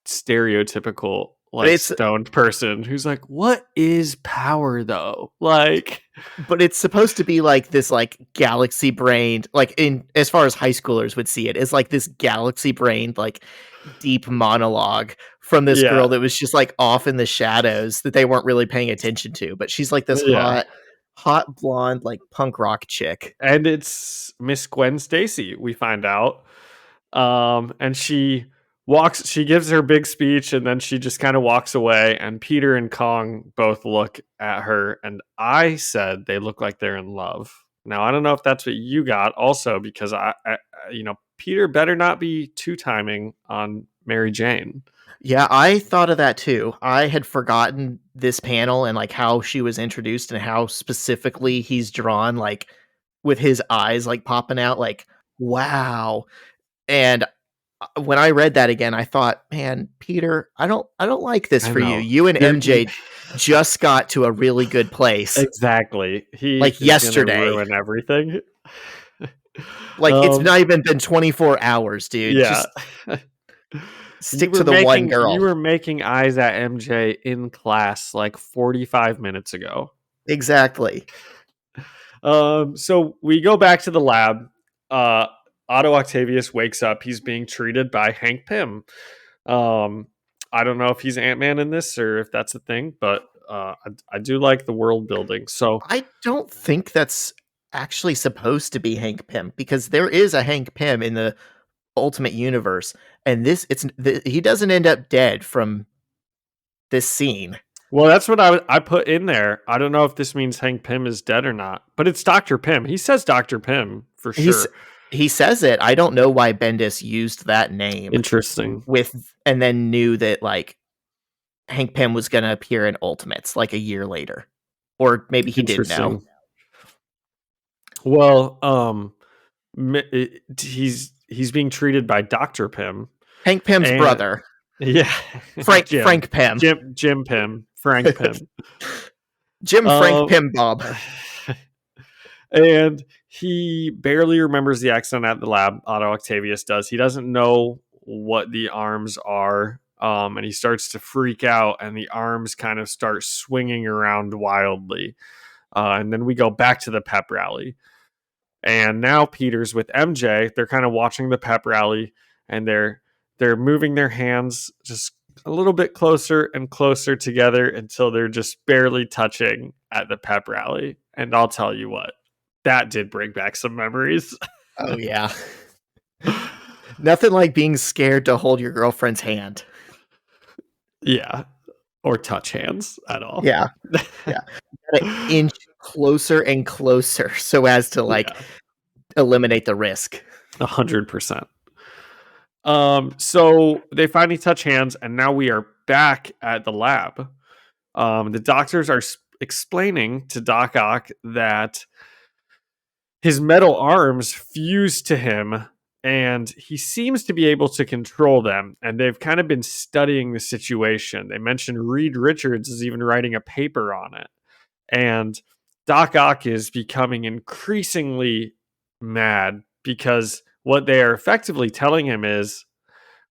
stereotypical like stoned person who's like, what is power though? Like, but it's supposed to be like this like galaxy brained, like in as far as high schoolers would see it, is like this galaxy brained like deep monologue from this girl that was just like off in the shadows that they weren't really paying attention to, but she's like this hot blonde like punk rock chick, and it's Miss Gwen Stacy, we find out. And she gives her big speech, and then she just kind of walks away, and Peter and Kong both look at her, and I said they look like they're in love. Now I don't know if that's what you got also, because I Peter better not be two-timing on Mary Jane. Yeah, I thought of that too. I had forgotten this panel and like how she was introduced and how specifically he's drawn, like with his eyes like popping out, like wow. And when I read that again, I thought, man, Peter, I don't like this for you. You and MJ just got to a really good place. Exactly. He like yesterday ruin everything. Like it's not even been 24 hours, dude. Yeah. Just stick to the one girl. You were making eyes at MJ in class like 45 minutes ago. Exactly. So we go back to the lab. Otto Octavius wakes up. He's being treated by Hank Pym. I don't know if he's Ant-Man in this or if that's a thing, but I do like the world building. So I don't think that's actually supposed to be Hank Pym, because there is a Hank Pym in the Ultimate Universe, and he doesn't end up dead from this scene. Well, that's what I put in there. I don't know if this means Hank Pym is dead or not, but it's Dr. Pym. He says Dr. Pym for sure. He says it. I don't know why Bendis used that name. Interesting. And then knew that like Hank Pym was going to appear in Ultimates like a year later. Or maybe he didn't know. Well, he's being treated by Dr. Pym. Hank Pym's brother. Yeah. Frank Pym. Jim Pym. Frank Pym. Jim Frank Pym Bob. And he barely remembers the accident at the lab. Otto Octavius does. He doesn't know what the arms are. And he starts to freak out, and the arms kind of start swinging around wildly. And then we go back to the pep rally. And now Peter's with MJ. They're kind of watching the pep rally, and they're moving their hands just a little bit closer and closer together until they're just barely touching at the pep rally. And I'll tell you what, that did bring back some memories. Oh, yeah. Nothing like being scared to hold your girlfriend's hand. Yeah. Or touch hands at all. Yeah. Yeah. You gotta inch closer and closer so as to eliminate the risk. 100%. So they finally touch hands, and now we are back at the lab. The doctors are explaining to Doc Ock that his metal arms fuse to him, and he seems to be able to control them. And they've kind of been studying the situation. They mentioned Reed Richards is even writing a paper on it. And Doc Ock is becoming increasingly mad because what they are effectively telling him is,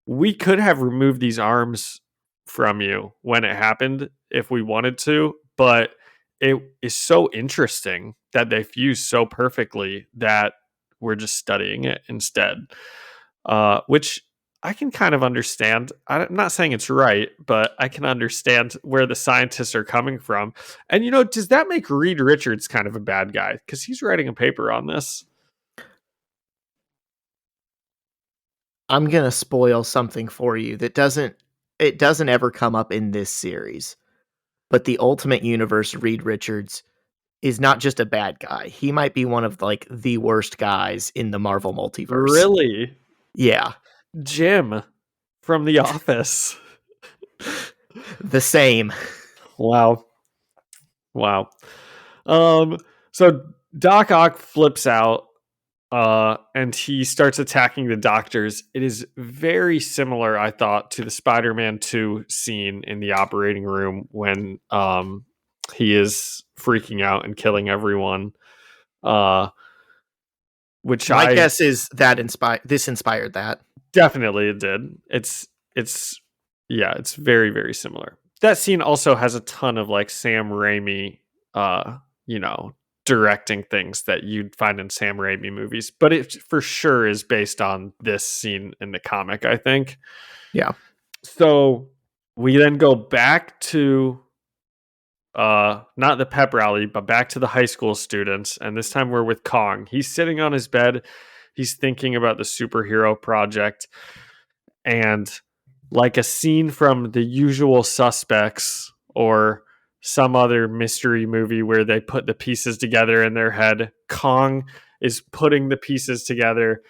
we could have removed these arms from you when it happened if we wanted to, but it is so interesting that they fuse so perfectly that we're just studying it instead, which I can kind of understand. I'm not saying it's right, but I can understand where the scientists are coming from. And, does that make Reed Richards kind of a bad guy? Because he's writing a paper on this. I'm going to spoil something for you that doesn't ever come up in this series. But the Ultimate Universe Reed Richards is not just a bad guy. He might be one of the worst guys in the Marvel multiverse. Really? Yeah. Jim from The Office. The same. Wow. So Doc Ock flips out, and he starts attacking the doctors. It is very similar, I thought, to the Spider-Man 2 scene in the operating room when he is freaking out and killing everyone. Which my guess is that this inspired that. Definitely it did. It's very, very similar. That scene also has a ton of Sam Raimi, directing things that you'd find in Sam Raimi movies, but it for sure is based on this scene in the comic, I think. Yeah. So we then go back to not the pep rally, but back to the high school students, and this time we're with Kong. He's sitting on his bed. He's thinking about the superhero project, and like a scene from The Usual Suspects or some other mystery movie where they put the pieces together in their head, Kong is putting the pieces together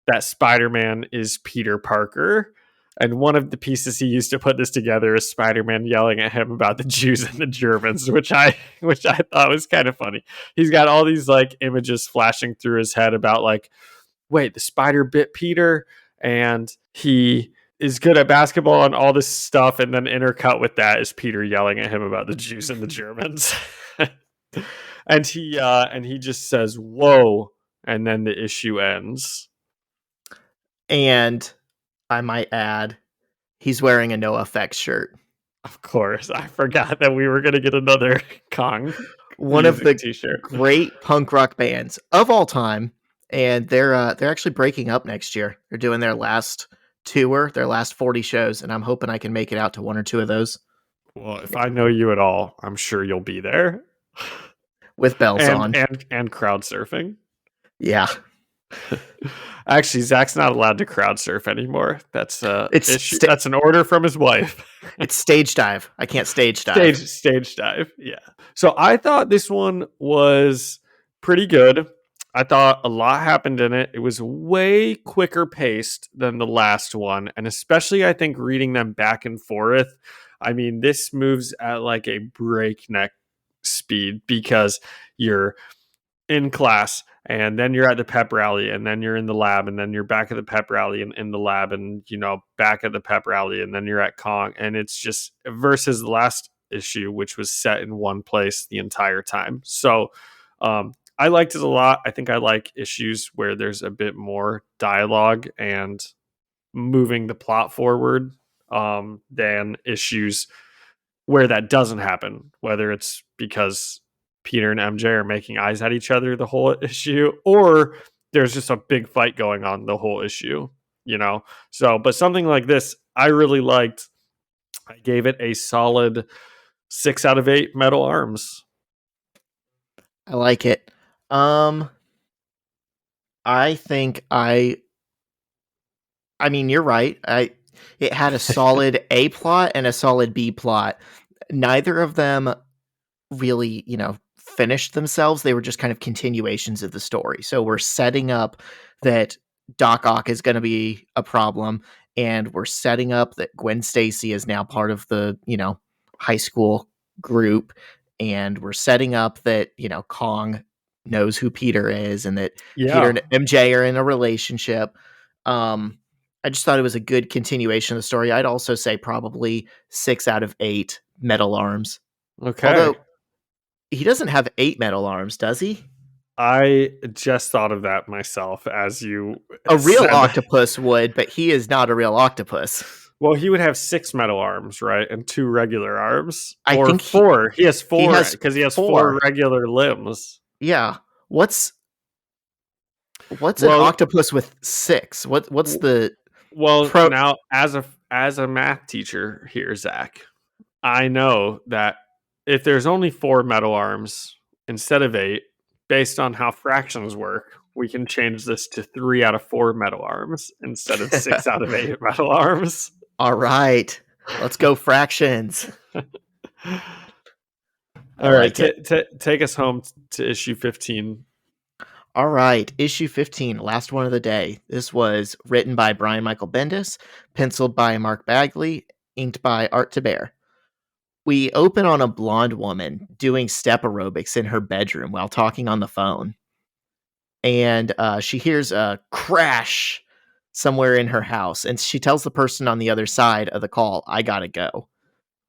that Spider-Man is Peter Parker. And one of the pieces he used to put this together is Spider-Man yelling at him about the Jews and the Germans, which I thought was kind of funny. He's got all these images flashing through his head about wait, the spider bit Peter, and he is good at basketball and all this stuff, and then intercut with that is Peter yelling at him about the Jews and the Germans. and he just says, "Whoa," and then the issue ends. And I might add, he's wearing a NoFX shirt. Of course, I forgot that we were going to get another Kong. One of the t-shirt. Great punk rock bands of all time, and they're actually breaking up next year. They're doing their last tour, their last 40 shows, and I'm hoping I can make it out to one or two of those. Well, if I know you at all, I'm sure you'll be there. With bells on. And crowd surfing. Yeah. Actually, Zach's not allowed to crowd surf anymore. That's that's an order from his wife. It's stage dive. I can't stage dive. Stage dive. Yeah. So I thought this one was pretty good. I thought a lot happened in it. It was way quicker paced than the last one. And especially, I think, reading them back and forth. I mean, this moves at like a breakneck speed because you're in class and then you're at the pep rally and then you're in the lab and then you're back at the pep rally and in the lab and, back at the pep rally and then you're at Kong. And it's just versus the last issue, which was set in one place the entire time. So, I liked it a lot. I think I like issues where there's a bit more dialogue and moving the plot forward than issues where that doesn't happen, whether it's because Peter and MJ are making eyes at each other the whole issue, or there's just a big fight going on the whole issue, So, but something like this, I really liked. I gave it a solid 6 out of 8 metal arms. I like it. I think I mean, you're right. It had a solid A plot and a solid B plot. Neither of them really, finished themselves. They were just kind of continuations of the story. So we're setting up that Doc Ock is going to be a problem, and we're setting up that Gwen Stacy is now part of the, high school group, and we're setting up that, Kong knows who Peter is and that Peter and MJ are in a relationship. I just thought it was a good continuation of the story. I'd also say probably 6 out of 8 metal arms. Okay. Although he doesn't have 8 metal arms, does he? I just thought of that myself as you A real octopus would, but he is not a real octopus. Well, he would have 6 metal arms, right? And 2 regular arms. I think 4. He has 4 because he has 4 regular limbs. Yeah. What's an octopus with 6? What's the now as a math teacher here, Zach, I know that if there's only 4 metal arms instead of 8, based on how fractions work, we can change this to 3 out of 4 metal arms instead of 6 out of 8 metal arms. All right. Let's go fractions. All right. Take us home to issue 15. All right. Issue 15, last one of the day. This was written by Brian Michael Bendis, penciled by Mark Bagley, inked by Art Thibert. We open on a blonde woman doing step aerobics in her bedroom while talking on the phone. And she hears a crash somewhere in her house. And she tells the person on the other side of the call, I gotta go.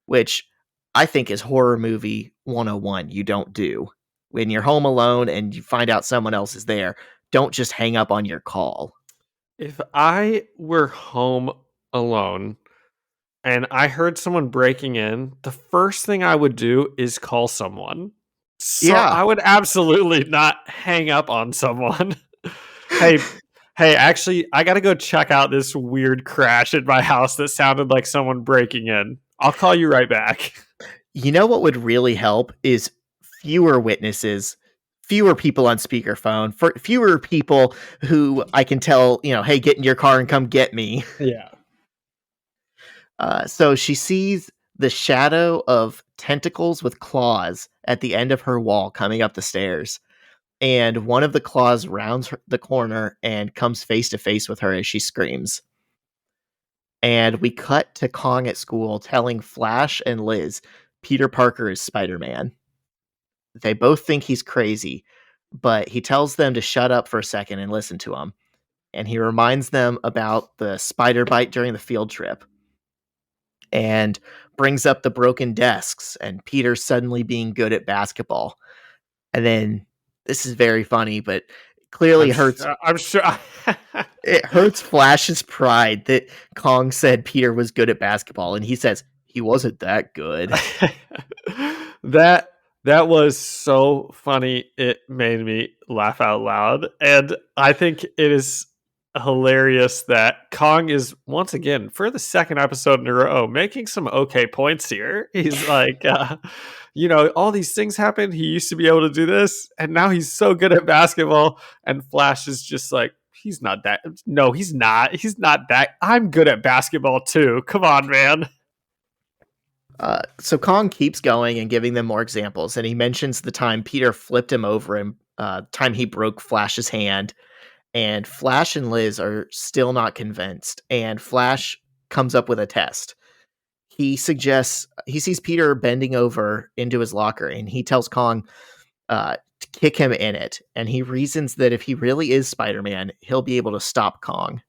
Which I think is horror movie 101. You don't do. When you're home alone and you find out someone else is there, don't just hang up on your call. If I were home alone and I heard someone breaking in, the first thing I would do is call someone. So yeah. I would absolutely not hang up on someone. Hey, actually, I got to go check out this weird crash at my house that sounded like someone breaking in. I'll call you right back. You know what would really help is fewer witnesses, fewer people on speakerphone, for fewer people who I can tell, hey, get in your car and come get me. Yeah. So she sees the shadow of tentacles with claws at the end of her wall coming up the stairs. And one of the claws rounds the corner and comes face to face with her as she screams. And we cut to Kong at school telling Flash and Liz Peter Parker is Spider-Man. They both think he's crazy, but he tells them to shut up for a second and listen to him. And he reminds them about the spider bite during the field trip. And brings up the broken desks and Peter suddenly being good at basketball. And then, this is very funny, but clearly hurts. I'm sure. It hurts Flash's pride that Kong said Peter was good at basketball. And he says, he wasn't that good. That was so funny. It made me laugh out loud. And I think it is hilarious that Kong is, once again, for the second episode in a row, making some okay points here. He's like, all these things happen. He used to be able to do this, and now he's so good at basketball. And Flash is just like, he's not that. No, he's not. He's not that. I'm good at basketball too. Come on, man. So Kong keeps going and giving them more examples, and he mentions the time Peter flipped him over and time he broke Flash's hand. And Flash and Liz are still not convinced. And Flash comes up with a test. He sees Peter bending over into his locker, and he tells Kong to kick him in it. And he reasons that if he really is Spider-Man, he'll be able to stop Kong.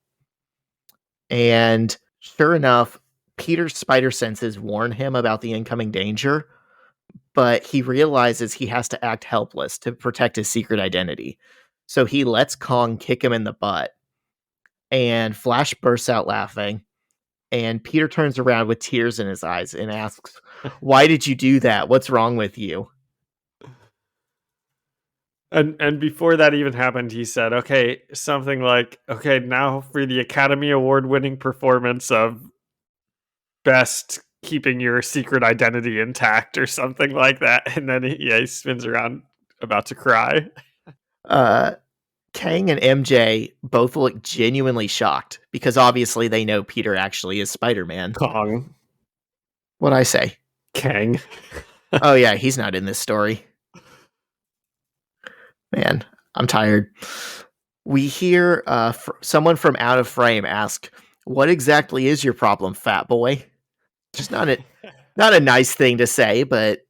And sure enough, Peter's spider senses warn him about the incoming danger, but he realizes he has to act helpless to protect his secret identity. So he lets Kong kick him in the butt, and Flash bursts out laughing, and Peter turns around with tears in his eyes and asks, "Why did you do that? What's wrong with you?" And before that even happened, he said, okay, something like, okay, now for the Academy Award winning performance of best keeping your secret identity intact or something like that. And then he spins around about to cry. Kang and MJ both look genuinely shocked because obviously they know Peter actually is Spider-Man. Kong. What'd I say? Kang. Oh yeah, he's not in this story. Man, I'm tired. We hear someone from out of frame ask, "What exactly is your problem, fat boy?" Just not a nice thing to say, but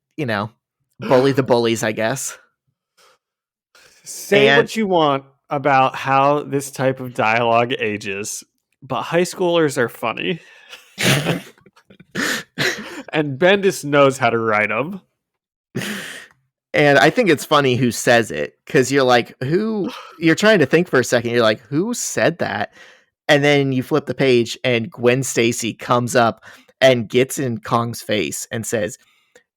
bully the bullies, I guess. Say what you want about how this type of dialogue ages, but high schoolers are funny. And Bendis knows how to write them. And I think it's funny who says it, because you're like, you're trying to think for a second. You're like, who said that? And then you flip the page and Gwen Stacy comes up and gets in Kong's face and says,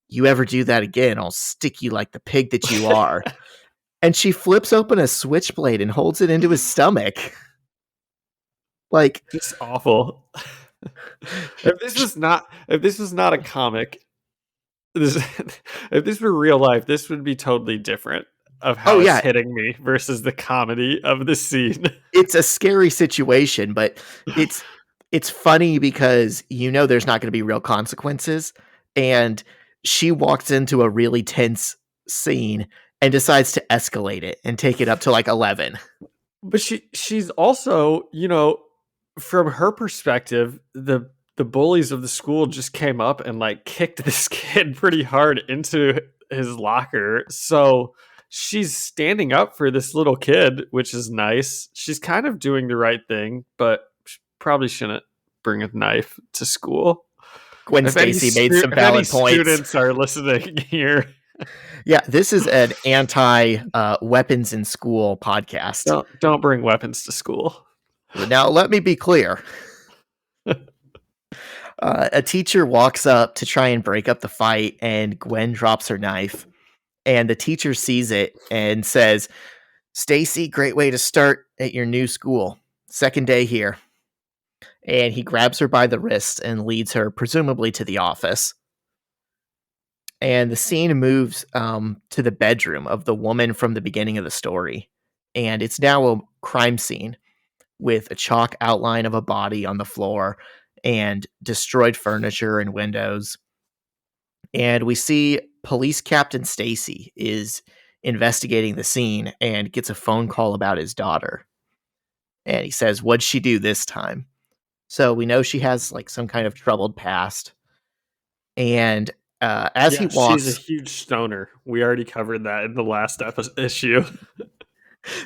"You ever do that again, I'll stick you like the pig that you are." And she flips open a switchblade and holds it into his stomach. Like, just awful. If this was not a comic, if this were real life, this would be totally different of how it's hitting me versus the comedy of the scene. It's a scary situation, but it's funny because there's not going to be real consequences, and she walks into a really tense scene and decides to escalate it and take it up to like 11. But she's also, from her perspective, the bullies of the school just came up and like kicked this kid pretty hard into his locker. So she's standing up for this little kid, which is nice. She's kind of doing the right thing, but she probably shouldn't bring a knife to school. Gwen Stacy made some valid points. Students are listening here. Yeah, this is an anti-weapons in school podcast. Don't bring weapons to school. Now, let me be clear. A teacher walks up to try and break up the fight, and Gwen drops her knife. And the teacher sees it and says, "Stacy, great way to start at your new school. Second day here." And he grabs her by the wrist and leads her, presumably, to the office. And the scene moves to the bedroom of the woman from the beginning of the story. And it's now a crime scene with a chalk outline of a body on the floor and destroyed furniture and windows. And we see Police Captain Stacy is investigating the scene and gets a phone call about his daughter. And he says, "What'd she do this time?" So we know she has like some kind of troubled past. And as he walks, she's a huge stoner. We already covered that in the last issue.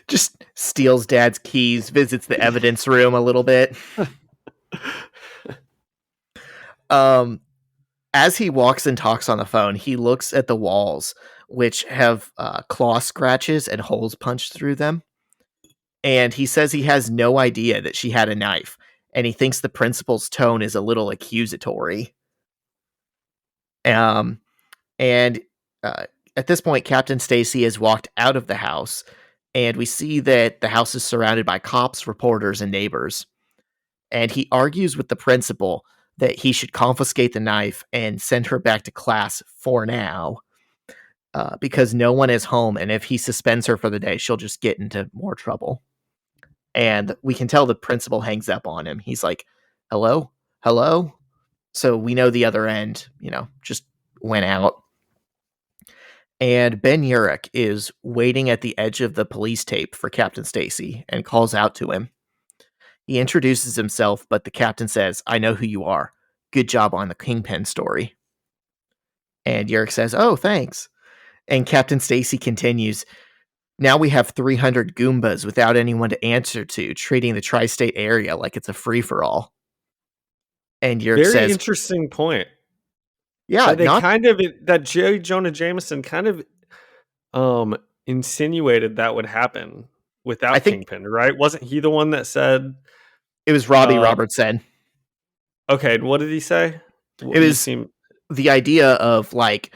Just steals dad's keys, visits the evidence room a little bit. As he walks and talks on the phone, he looks at the walls, which have claw scratches and holes punched through them. And he says he has no idea that she had a knife, and he thinks the principal's tone is a little accusatory. And at this point, Captain Stacy has walked out of the house, and we see that the house is surrounded by cops, reporters, and neighbors. And he argues with the principal that he should confiscate the knife and send her back to class for now, because no one is home, and if he suspends her for the day, she'll just get into more trouble. And we can tell the principal hangs up on him. He's like, "Hello? Hello?" So we know the other end, just went out. And Ben Urich is waiting at the edge of the police tape for Captain Stacy and calls out to him. He introduces himself, but the captain says, "I know who you are. Good job on the Kingpin story." And Urich says, "Oh, thanks." And Captain Stacy continues, "Now we have 300 Goombas without anyone to answer to, treating the tri-state area like it's a free-for-all." And Urich says... Very interesting point. Yeah, that J. Jonah Jameson kind of insinuated that would happen without Kingpin, right? Wasn't he the one that said... It was Robbie Robertson. Okay, what did he say? It was the idea of, like,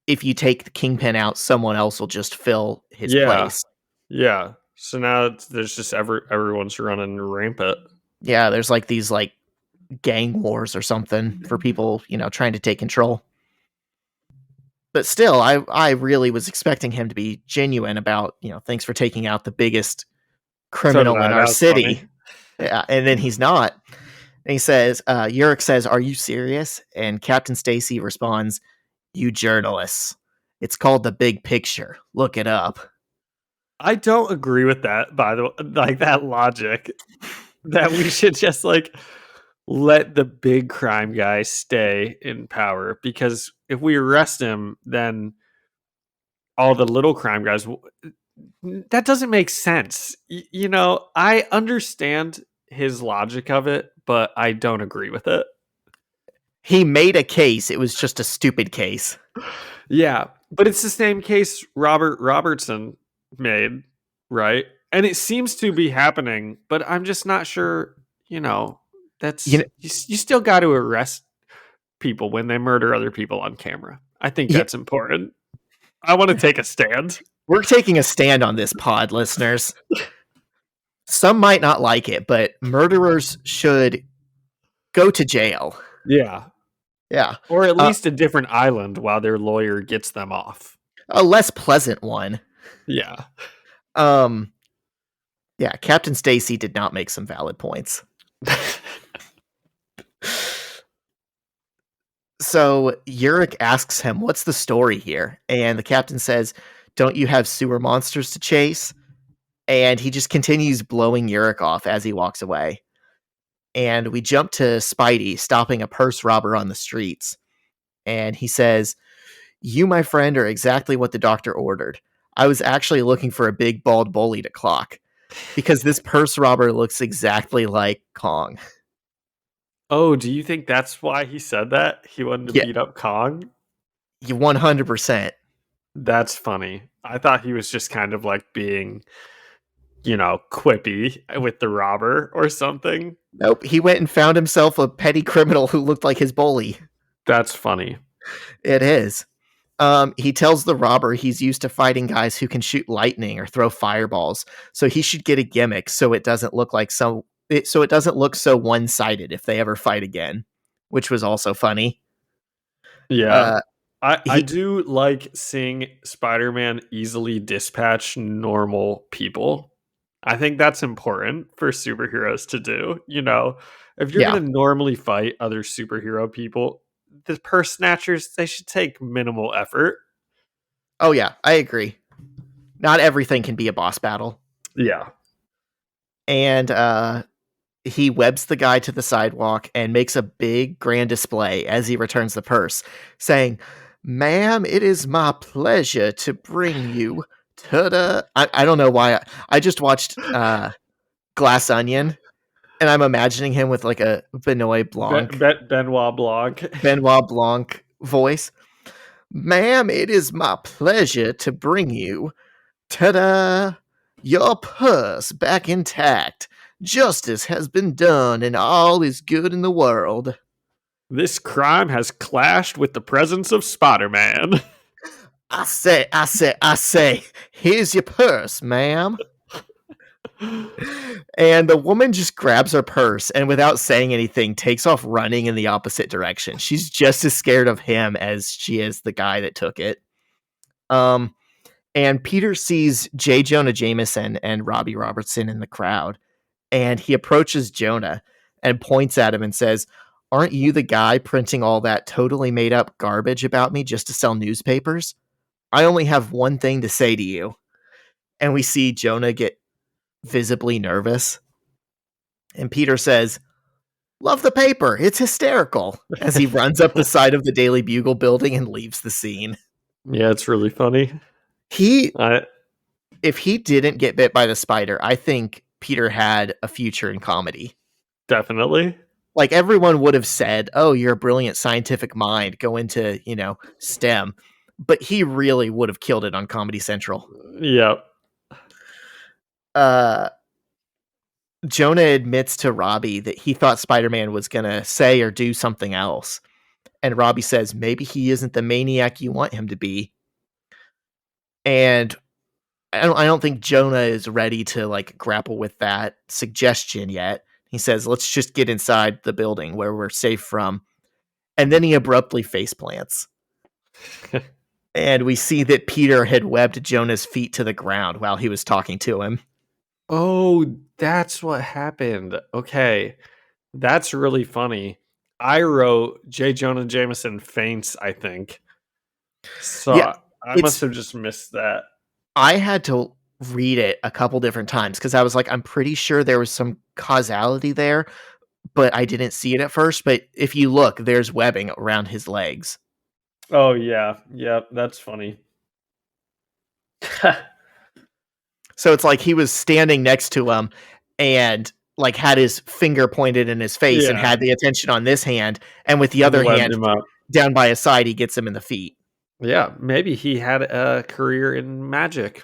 if you take the Kingpin out, someone else will just fill his place. Yeah. So now there's just everyone's running rampant. Yeah, there's like these like gang wars or something for people, trying to take control. But still, I really was expecting him to be genuine about, thanks for taking out the biggest criminal in our city. Funny. Yeah, and then he's not. And he says, Urich says, "Are you serious?" And Captain Stacy responds, "You journalists. It's called The Big Picture. Look it up." I don't agree with that, by the way, like that logic that we should just like let the big crime guy stay in power, because if we arrest him, then all the little crime guys, that doesn't make sense. I understand his logic of it, but I don't agree with it. He made a case. It was just a stupid case. Yeah, but it's the same case Robert Robertson made, right? And it seems to be happening, but I'm just not sure, that's you still got to arrest people when they murder other people on camera. I think that's important. I want to take a stand. We're taking a stand on this pod, listeners. Some might not like it, but murderers should go to jail. Yeah. Yeah. Or at least a different island while their lawyer gets them off. A less pleasant one. Yeah. Yeah, Captain Stacy did not make some valid points. So Urich asks him, "What's the story here?" And the captain says, "Don't you have sewer monsters to chase?" And he just continues blowing Urich off as he walks away. And we jump to Spidey stopping a purse robber on the streets. And he says, "You, my friend, are exactly what the doctor ordered. I was actually looking for a big bald bully to clock, because this purse robber looks exactly like Kong." Oh, do you think that's why he said that? He wanted to beat up Kong? 100%. That's funny. I thought he was just kind of like being, quippy with the robber or something. Nope. He went and found himself a petty criminal who looked like his bully. That's funny. It is. He tells the robber he's used to fighting guys who can shoot lightning or throw fireballs, so he should get a gimmick so it doesn't look so one-sided if they ever fight again, which was also funny. Yeah. I do like seeing Spider-Man easily dispatch normal people. I think that's important for superheroes to do. If you're going to normally fight other superhero people, the purse snatchers, they should take minimal effort. Oh, yeah, I agree. Not everything can be a boss battle. Yeah. And he webs the guy to the sidewalk and makes a big grand display as he returns the purse, saying, "Ma'am, it is my pleasure to bring you..." Ta-da! I don't know why. I just watched Glass Onion, and I'm imagining him with like a Benoit Blanc. Benoit Blanc. Benoit Blanc voice. "Ma'am, it is my pleasure to bring you... ta-da! Your purse back intact. Justice has been done, and all is good in the world. This crime has clashed with the presence of Spider-Man." I say, here's your purse, ma'am. And the woman just grabs her purse and without saying anything takes off running in the opposite direction. She's just as scared of him as she is the guy that took it. And Peter sees J. Jonah Jameson and Robbie Robertson in the crowd, and he approaches Jonah and points at him and says, "Aren't you the guy printing all that totally made up garbage about me just to sell newspapers?" I only have one thing to say to you. And we see Jonah get visibly nervous. And Peter says, "Love the paper. It's hysterical," as he runs up the side of the Daily Bugle building and leaves the scene. Yeah, it's really funny. If he didn't get bit by the spider, I think Peter had a future in comedy. Definitely. Like, everyone would have said, "Oh, you're a brilliant scientific mind. Go into, STEM." But he really would have killed it on Comedy Central. Yep. Jonah admits to Robbie that he thought Spider-Man was going to say or do something else. And Robbie says, maybe he isn't the maniac you want him to be. And I don't think Jonah is ready to like grapple with that suggestion yet. He says, let's just get inside the building where we're safe from. And then he abruptly face plants. And we see that Peter had webbed Jonah's feet to the ground while he was talking to him. Oh, that's what happened. Okay. That's really funny. I wrote J. Jonah Jameson faints, I think. So yeah, I must have just missed that. I had to read it a couple different times because I was like, I'm pretty sure there was some causality there, but I didn't see it at first. But if you look, there's webbing around his legs. Oh, yeah. Yep, that's funny. So it's like he was standing next to him and like had his finger pointed in his face and had the attention on this hand, and with the other hand down by his side, he gets him in the feet. Yeah, maybe he had a career in magic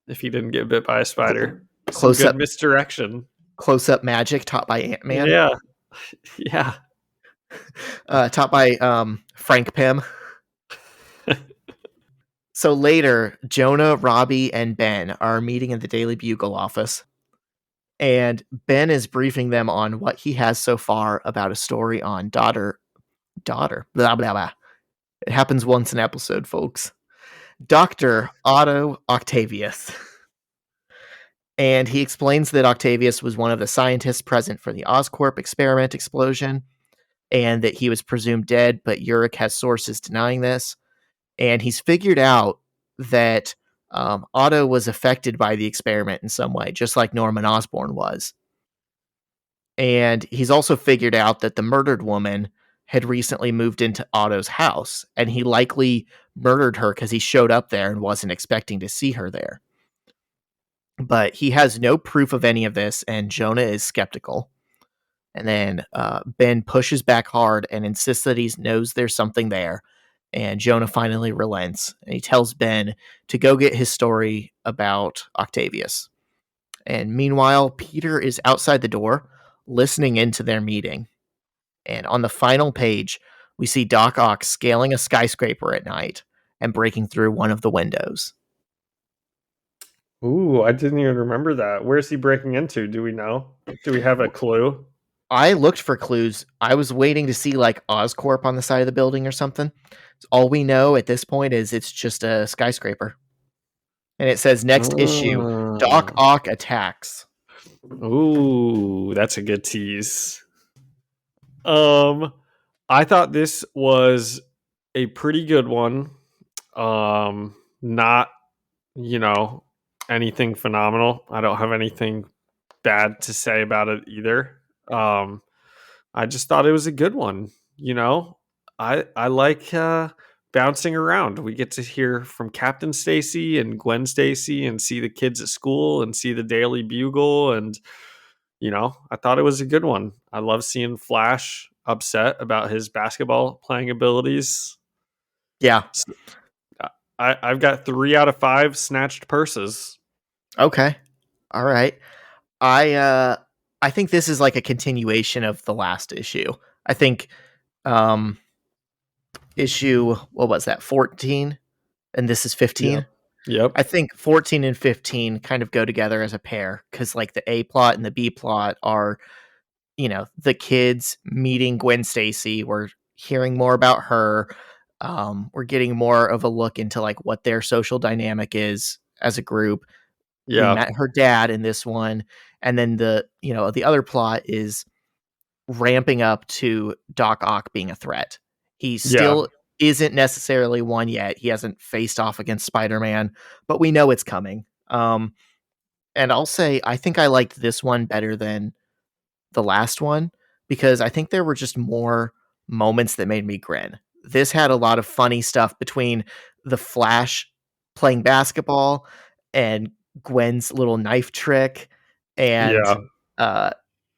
if he didn't get bit by a spider. Close up misdirection. Close up magic taught by Ant-Man. Yeah. Yeah. Taught by Frank Pym. So later, Jonah, Robbie, and Ben are meeting in the Daily Bugle office. And Ben is briefing them on what he has so far about a story on daughter, blah, blah, blah. It happens once an episode, folks. Dr. Otto Octavius. And he explains that Octavius was one of the scientists present for the Oscorp experiment explosion, and that he was presumed dead, but Urich has sources denying this. And he's figured out that Otto was affected by the experiment in some way, just like Norman Osborn was. And he's also figured out that the murdered woman had recently moved into Otto's house, and he likely murdered her because he showed up there and wasn't expecting to see her there. But he has no proof of any of this, and Jonah is skeptical. And then Ben pushes back hard and insists that he knows there's something there. And Jonah finally relents, and he tells Ben to go get his story about Octavius. And meanwhile, Peter is outside the door, listening into their meeting. And on the final page, we see Doc Ock scaling a skyscraper at night and breaking through one of the windows. Ooh, I didn't even remember that. Where's he breaking into? Do we know? Do we have a clue? I looked for clues. I was waiting to see like Oscorp on the side of the building or something. All we know at this point is it's just a skyscraper. And it says next issue, Doc Ock attacks. Ooh, that's a good tease. I thought this was a pretty good one. Not, anything phenomenal. I don't have anything bad to say about it either. I just thought it was a good one. I like bouncing around. We get to hear from Captain Stacy and Gwen Stacy and see the kids at school and see the Daily Bugle. And, I thought it was a good one. I love seeing Flash upset about his basketball playing abilities. Yeah. So, I've got 3 out of 5 snatched purses. Okay. All right. I think this is like a continuation of the last issue. I think issue, what was that, 14? And this is 15? Yep. I think 14 and 15 kind of go together as a pair because like the A plot and the B plot are, the kids meeting Gwen Stacy. We're hearing more about her. We're getting more of a look into like what their social dynamic is as a group. Yeah. We met her dad in this one. And then the other plot is ramping up to Doc Ock being a threat. He's still isn't necessarily one yet. He hasn't faced off against Spider-Man, but we know it's coming. And I'll say I think I liked this one better than the last one because I think there were just more moments that made me grin. This had a lot of funny stuff between the Flash playing basketball and Gwen's little knife trick and Yeah. uh,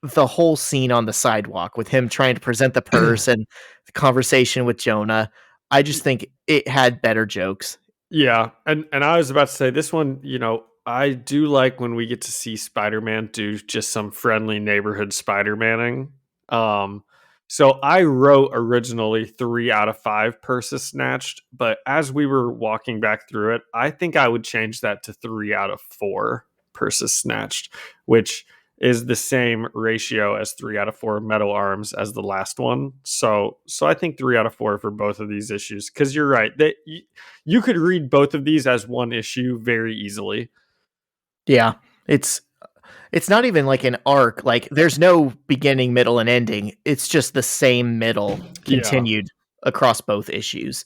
the whole scene on the sidewalk with him trying to present the purse and the conversation with Jonah. I just think it had better jokes. Yeah, and I was about to say this one, I do like when we get to see Spider-Man do just some friendly neighborhood Spider-Manning. So I wrote originally 3 out of 5 purses snatched, but as we were walking back through it, I think I would change that to 3 out of 4 purses snatched, which is the same ratio as 3 out of 4 metal arms as the last one. So I think 3 out of 4 for both of these issues, because you're right that you could read both of these as one issue very easily. Yeah, it's not even like an arc. Like there's no beginning, middle, and ending. It's just the same middle continued across both issues.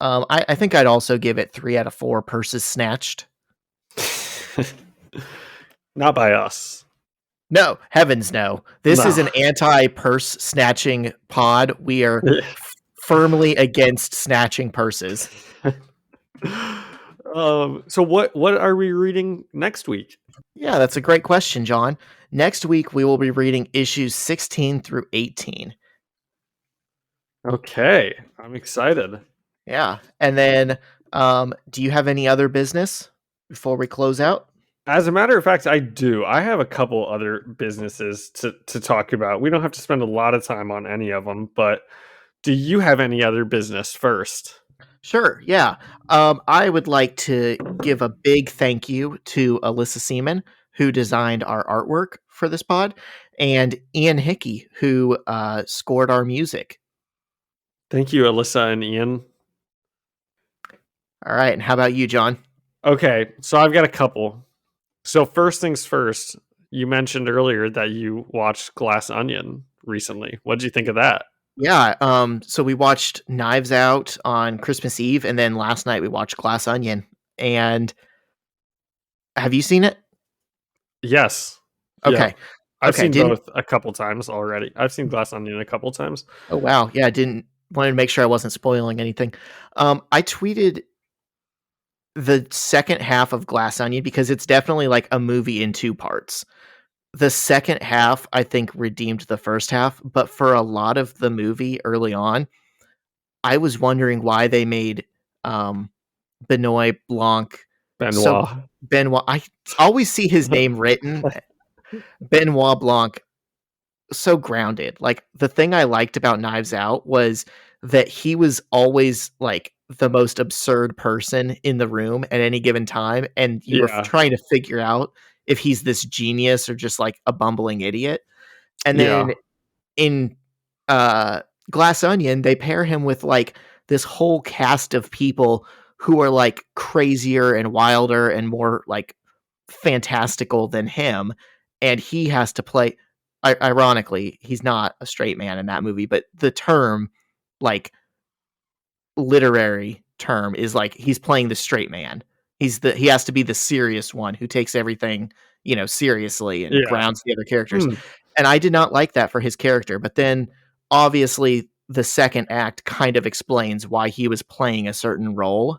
I think I'd also give it 3 out of 4 purses snatched. Not by us. No, heavens no. This is an anti-purse snatching pod. We are firmly against snatching purses. So what are we reading next week? Yeah, that's a great question, John. Next week we will be reading issues 16 through 18. Okay, I'm excited. Yeah, and then do you have any other business before we close out? As a matter of fact, I do. I have a couple other businesses to talk about. We don't have to spend a lot of time on any of them, but do you have any other business first? Sure, yeah. I would like to give a big thank you to Alyssa Seaman, who designed our artwork for this pod, and Ian Hickey, who scored our music. Thank you, Alyssa and Ian. All right, and how about you, John? Okay, so I've got a couple. So first things first, you mentioned earlier that you watched Glass Onion recently. What did you think of that? Yeah, so we watched Knives Out on Christmas Eve, and then last night we watched Glass Onion. And have you seen it? Yes. Okay. Yeah. I've seen both a couple times already. I've seen Glass Onion a couple times. Oh wow. Yeah, I didn't wanted to make sure I wasn't spoiling anything. I tweeted the second half of Glass Onion because it's definitely like a movie in 2 parts. The second half, I think, redeemed the first half, but for a lot of the movie early on, I was wondering why they made Benoit Blanc Benoit. I always see his name written. Benoit Blanc, so grounded. Like the thing I liked about Knives Out was that he was always like the most absurd person in the room at any given time, and you were trying to figure out if he's this genius or just like a bumbling idiot. And then in Glass Onion, they pair him with like this whole cast of people who are like crazier and wilder and more like fantastical than him, and he has to play. Ironically, he's not a straight man in that movie, but the term, like literary term, is like he's playing the straight man. He has to be the serious one who takes everything seriously and grounds the other characters. And I did not like that for his character, but then obviously the second act kind of explains why he was playing a certain role,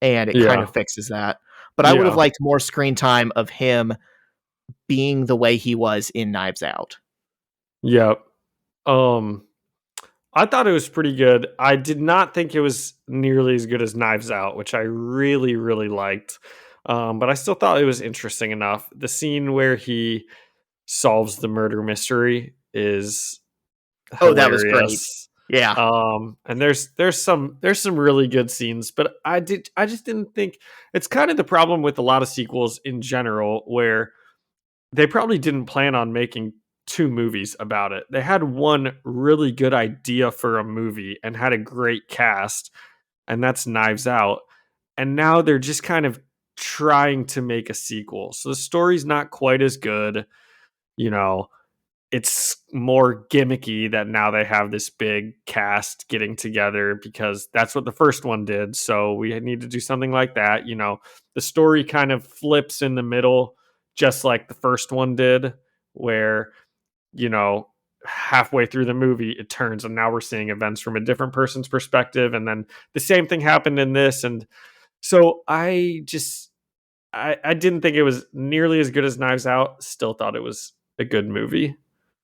and it kind of fixes that. But I would have liked more screen time of him being the way he was in Knives Out. Yep. I thought it was pretty good. I did not think it was nearly as good as Knives Out, which I really, really liked. But I still thought it was interesting enough. The scene where he solves the murder mystery is hilarious. That was great. Yeah. And there's some really good scenes, but I just didn't think it's kind of the problem with a lot of sequels in general where they probably didn't plan on making 2 movies about it. They had one really good idea for a movie and had a great cast, and that's Knives Out. And now they're just kind of trying to make a sequel. So the story's not quite as good, it's more gimmicky that now they have this big cast getting together because that's what the first one did. So we need to do something like that. The story kind of flips in the middle, just like the first one did, where, halfway through the movie, it turns and now we're seeing events from a different person's perspective. And then the same thing happened in this. And so I didn't think it was nearly as good as Knives Out. Still thought it was a good movie.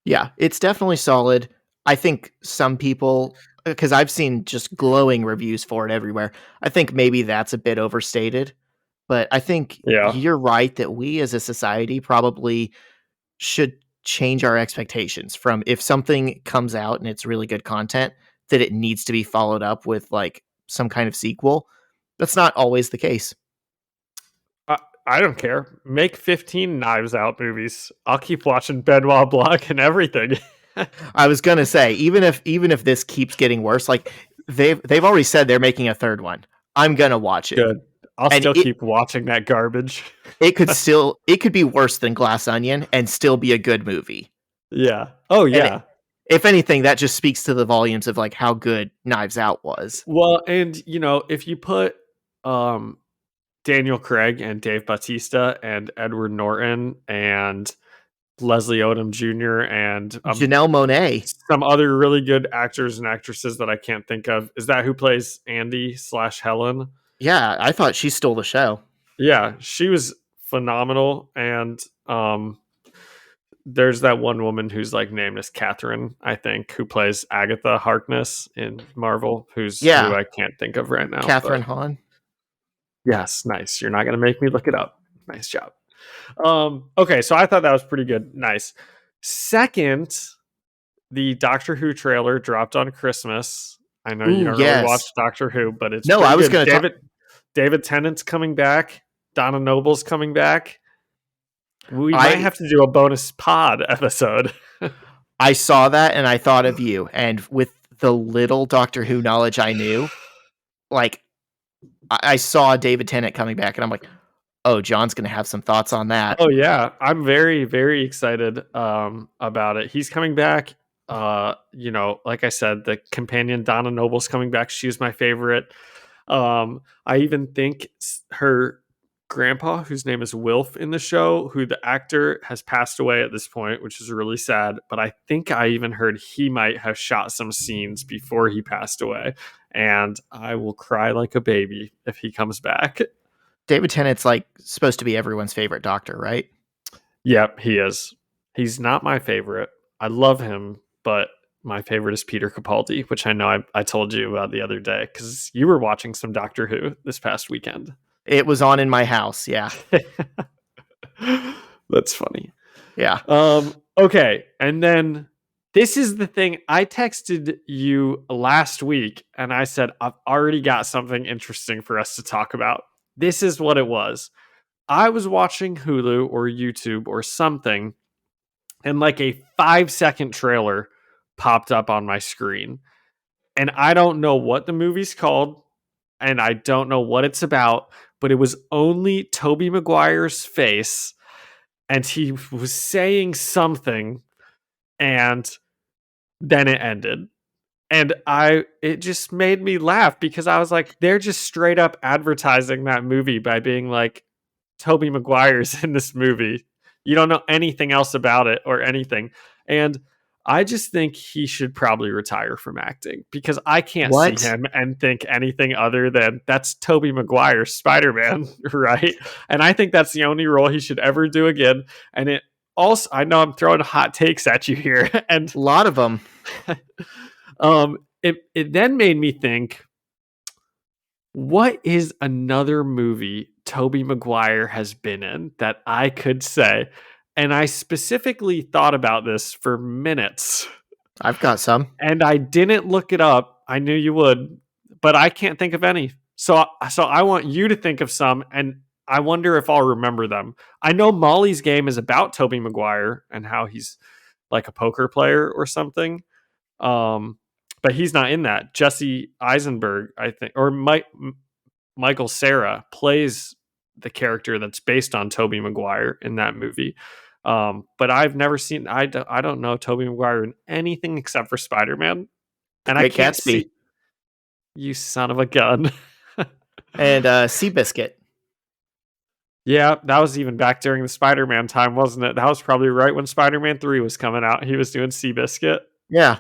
Yeah, it's definitely solid. I think some people, because I've seen just glowing reviews for it everywhere, I think maybe that's a bit overstated. But I think you're right that we as a society probably should change our expectations from if something comes out and it's really good content, that it needs to be followed up with like some kind of sequel. That's not always the case. I don't care. Make 15 Knives Out movies. I'll keep watching Benoit Blanc and everything. I was gonna say, even if this keeps getting worse, like they've already said they're making a third one. I'm gonna watch it. Good. I'll still keep watching that garbage. it could be worse than Glass Onion and still be a good movie. Yeah. Oh yeah. If anything, that just speaks to the volumes of like how good Knives Out was. Well, and if you put Daniel Craig and Dave Bautista and Edward Norton and Leslie Odom Jr. and Janelle Monáe, some other really good actors and actresses that I can't think of. Is that who plays Andy/Helen? Yeah, I thought she stole the show. Yeah, she was phenomenal. And there's that one woman who's like named as Catherine, I think, who plays Agatha Harkness in Marvel, who I can't think of right now. Catherine Hahn. Yes, nice. You're not going to make me look it up. Nice job. Okay, so I thought that was pretty good. Nice. Second, the Doctor Who trailer dropped on Christmas. I know you don't really watch Doctor Who, but it's I was going to David Tennant's coming back. Donna Noble's coming back. We might have to do a bonus pod episode. I saw that and I thought of you. And with the little Doctor Who knowledge I knew, like I saw David Tennant coming back and I'm like, oh, John's going to have some thoughts on that. Oh yeah. I'm very, very excited about it. He's coming back. Like I said, the companion Donna Noble's coming back. She's my favorite. I even think her grandpa, whose name is Wilf in the show, who the actor has passed away at this point, which is really sad. But I think I even heard he might have shot some scenes before he passed away. And I will cry like a baby if he comes back. David Tennant's like supposed to be everyone's favorite Doctor, right? Yep, he is. He's not my favorite. I love him, but my favorite is Peter Capaldi, which I know I told you about the other day because you were watching some Doctor Who this past weekend. It was on in my house, yeah. That's funny. Yeah. Okay, and then this is the thing. I texted you last week, and I said, I've already got something interesting for us to talk about. This is what it was. I was watching Hulu or YouTube or something, and like a 5-second trailer popped up on my screen. And I don't know what the movie's called, and I don't know what it's about, but it was only Tobey Maguire's face, and he was saying something, and then it ended. And it just made me laugh because I was like, they're just straight up advertising that movie by being like, Tobey Maguire's in this movie. You don't know anything else about it or anything. And I just think he should probably retire from acting because I can't see him and think anything other than that's Tobey Maguire, Spider-Man, right? And I think that's the only role he should ever do again. And it also, I know I'm throwing hot takes at you here, and a lot of them. It then made me think, what is another movie Tobey Maguire has been in that I could say? And I specifically thought about this for minutes. I've got some. And I didn't look it up. I knew you would, but I can't think of any. So I want you to think of some, and I wonder if I'll remember them. I know Molly's Game is about Tobey Maguire and how he's like a poker player or something. But he's not in that. Jesse Eisenberg, I think, or Michael Cera plays the character that's based on Tobey Maguire in that movie. But I've never seen. I don't know Tobey Maguire in anything except for Spider-Man, and I Great can't Gatsby. see. You son of a gun. And Seabiscuit. Yeah, that was even back during the Spider-Man time, wasn't it? That was probably right when Spider-Man 3 was coming out. He was doing Seabiscuit. Yeah.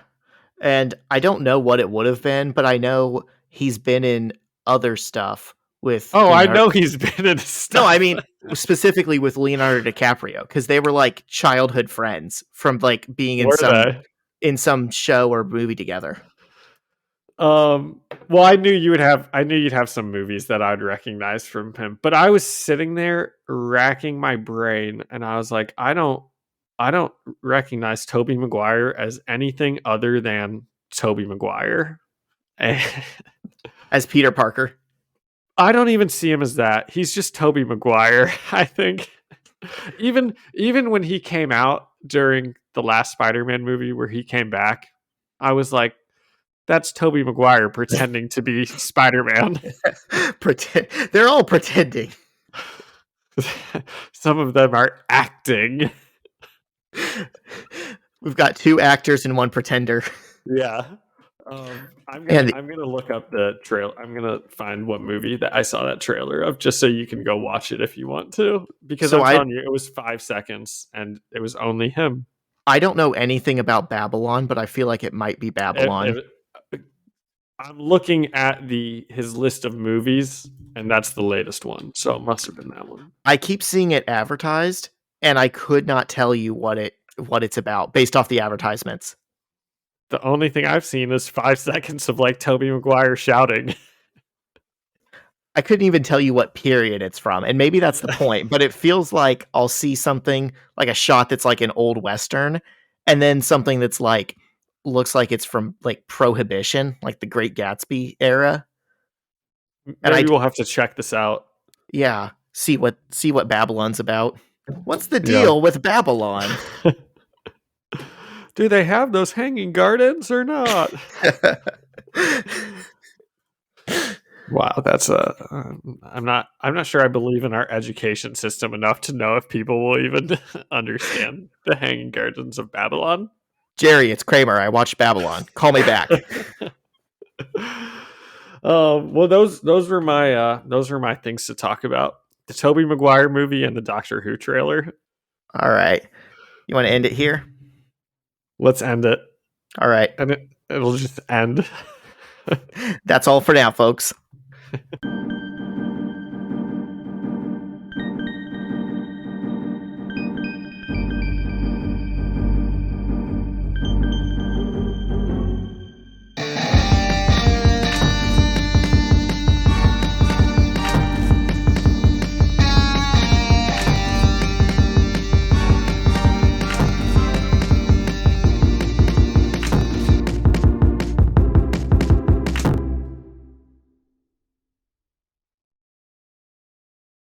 And I don't know what it would have been, but I know he's been in other stuff with I know he's been in stuff. No, I mean specifically with Leonardo DiCaprio, because they were like childhood friends from like being in some show or movie together. Well, I knew you'd have some movies that I'd recognize from him, but I was sitting there racking my brain, and I was like, I don't recognize Tobey Maguire as anything other than Tobey Maguire. As Peter Parker. I don't even see him as that. He's just Tobey Maguire, I think. Even when he came out during the last Spider-Man movie where he came back, I was like, that's Tobey Maguire pretending to be Spider-Man. They're all pretending. Some of them are acting. We've got 2 actors and 1 pretender. Yeah. I'm gonna look up the trail. I'm gonna find what movie that I saw that trailer of, just so you can go watch it if you want to. Because I'm telling you, it was 5 seconds and it was only him. I don't know anything about Babylon, but I feel like it might be Babylon. I'm looking at his list of movies, and that's the latest one, so it must have been that one. I keep seeing it advertised, and I could not tell you what it's about based off the advertisements. The only thing I've seen is 5 seconds of like Tobey Maguire shouting. I couldn't even tell you what period it's from, and maybe that's the point, but it feels like I'll see something like a shot that's like an old Western, and then something that's like looks like it's from like Prohibition, like the Great Gatsby era. Maybe we'll have to check this out. Yeah, see what Babylon's about. What's the deal with Babylon? Do they have those hanging gardens or not? Wow, that's I'm not sure I believe in our education system enough to know if people will even understand the Hanging Gardens of Babylon. Jerry, it's Kramer. I watched Babylon. Call me back. Well, those were my things to talk about: the Tobey Maguire movie and the Doctor Who trailer. All right, you want to end it here? Let's end it. All right, and it'll just end. That's all for now, folks.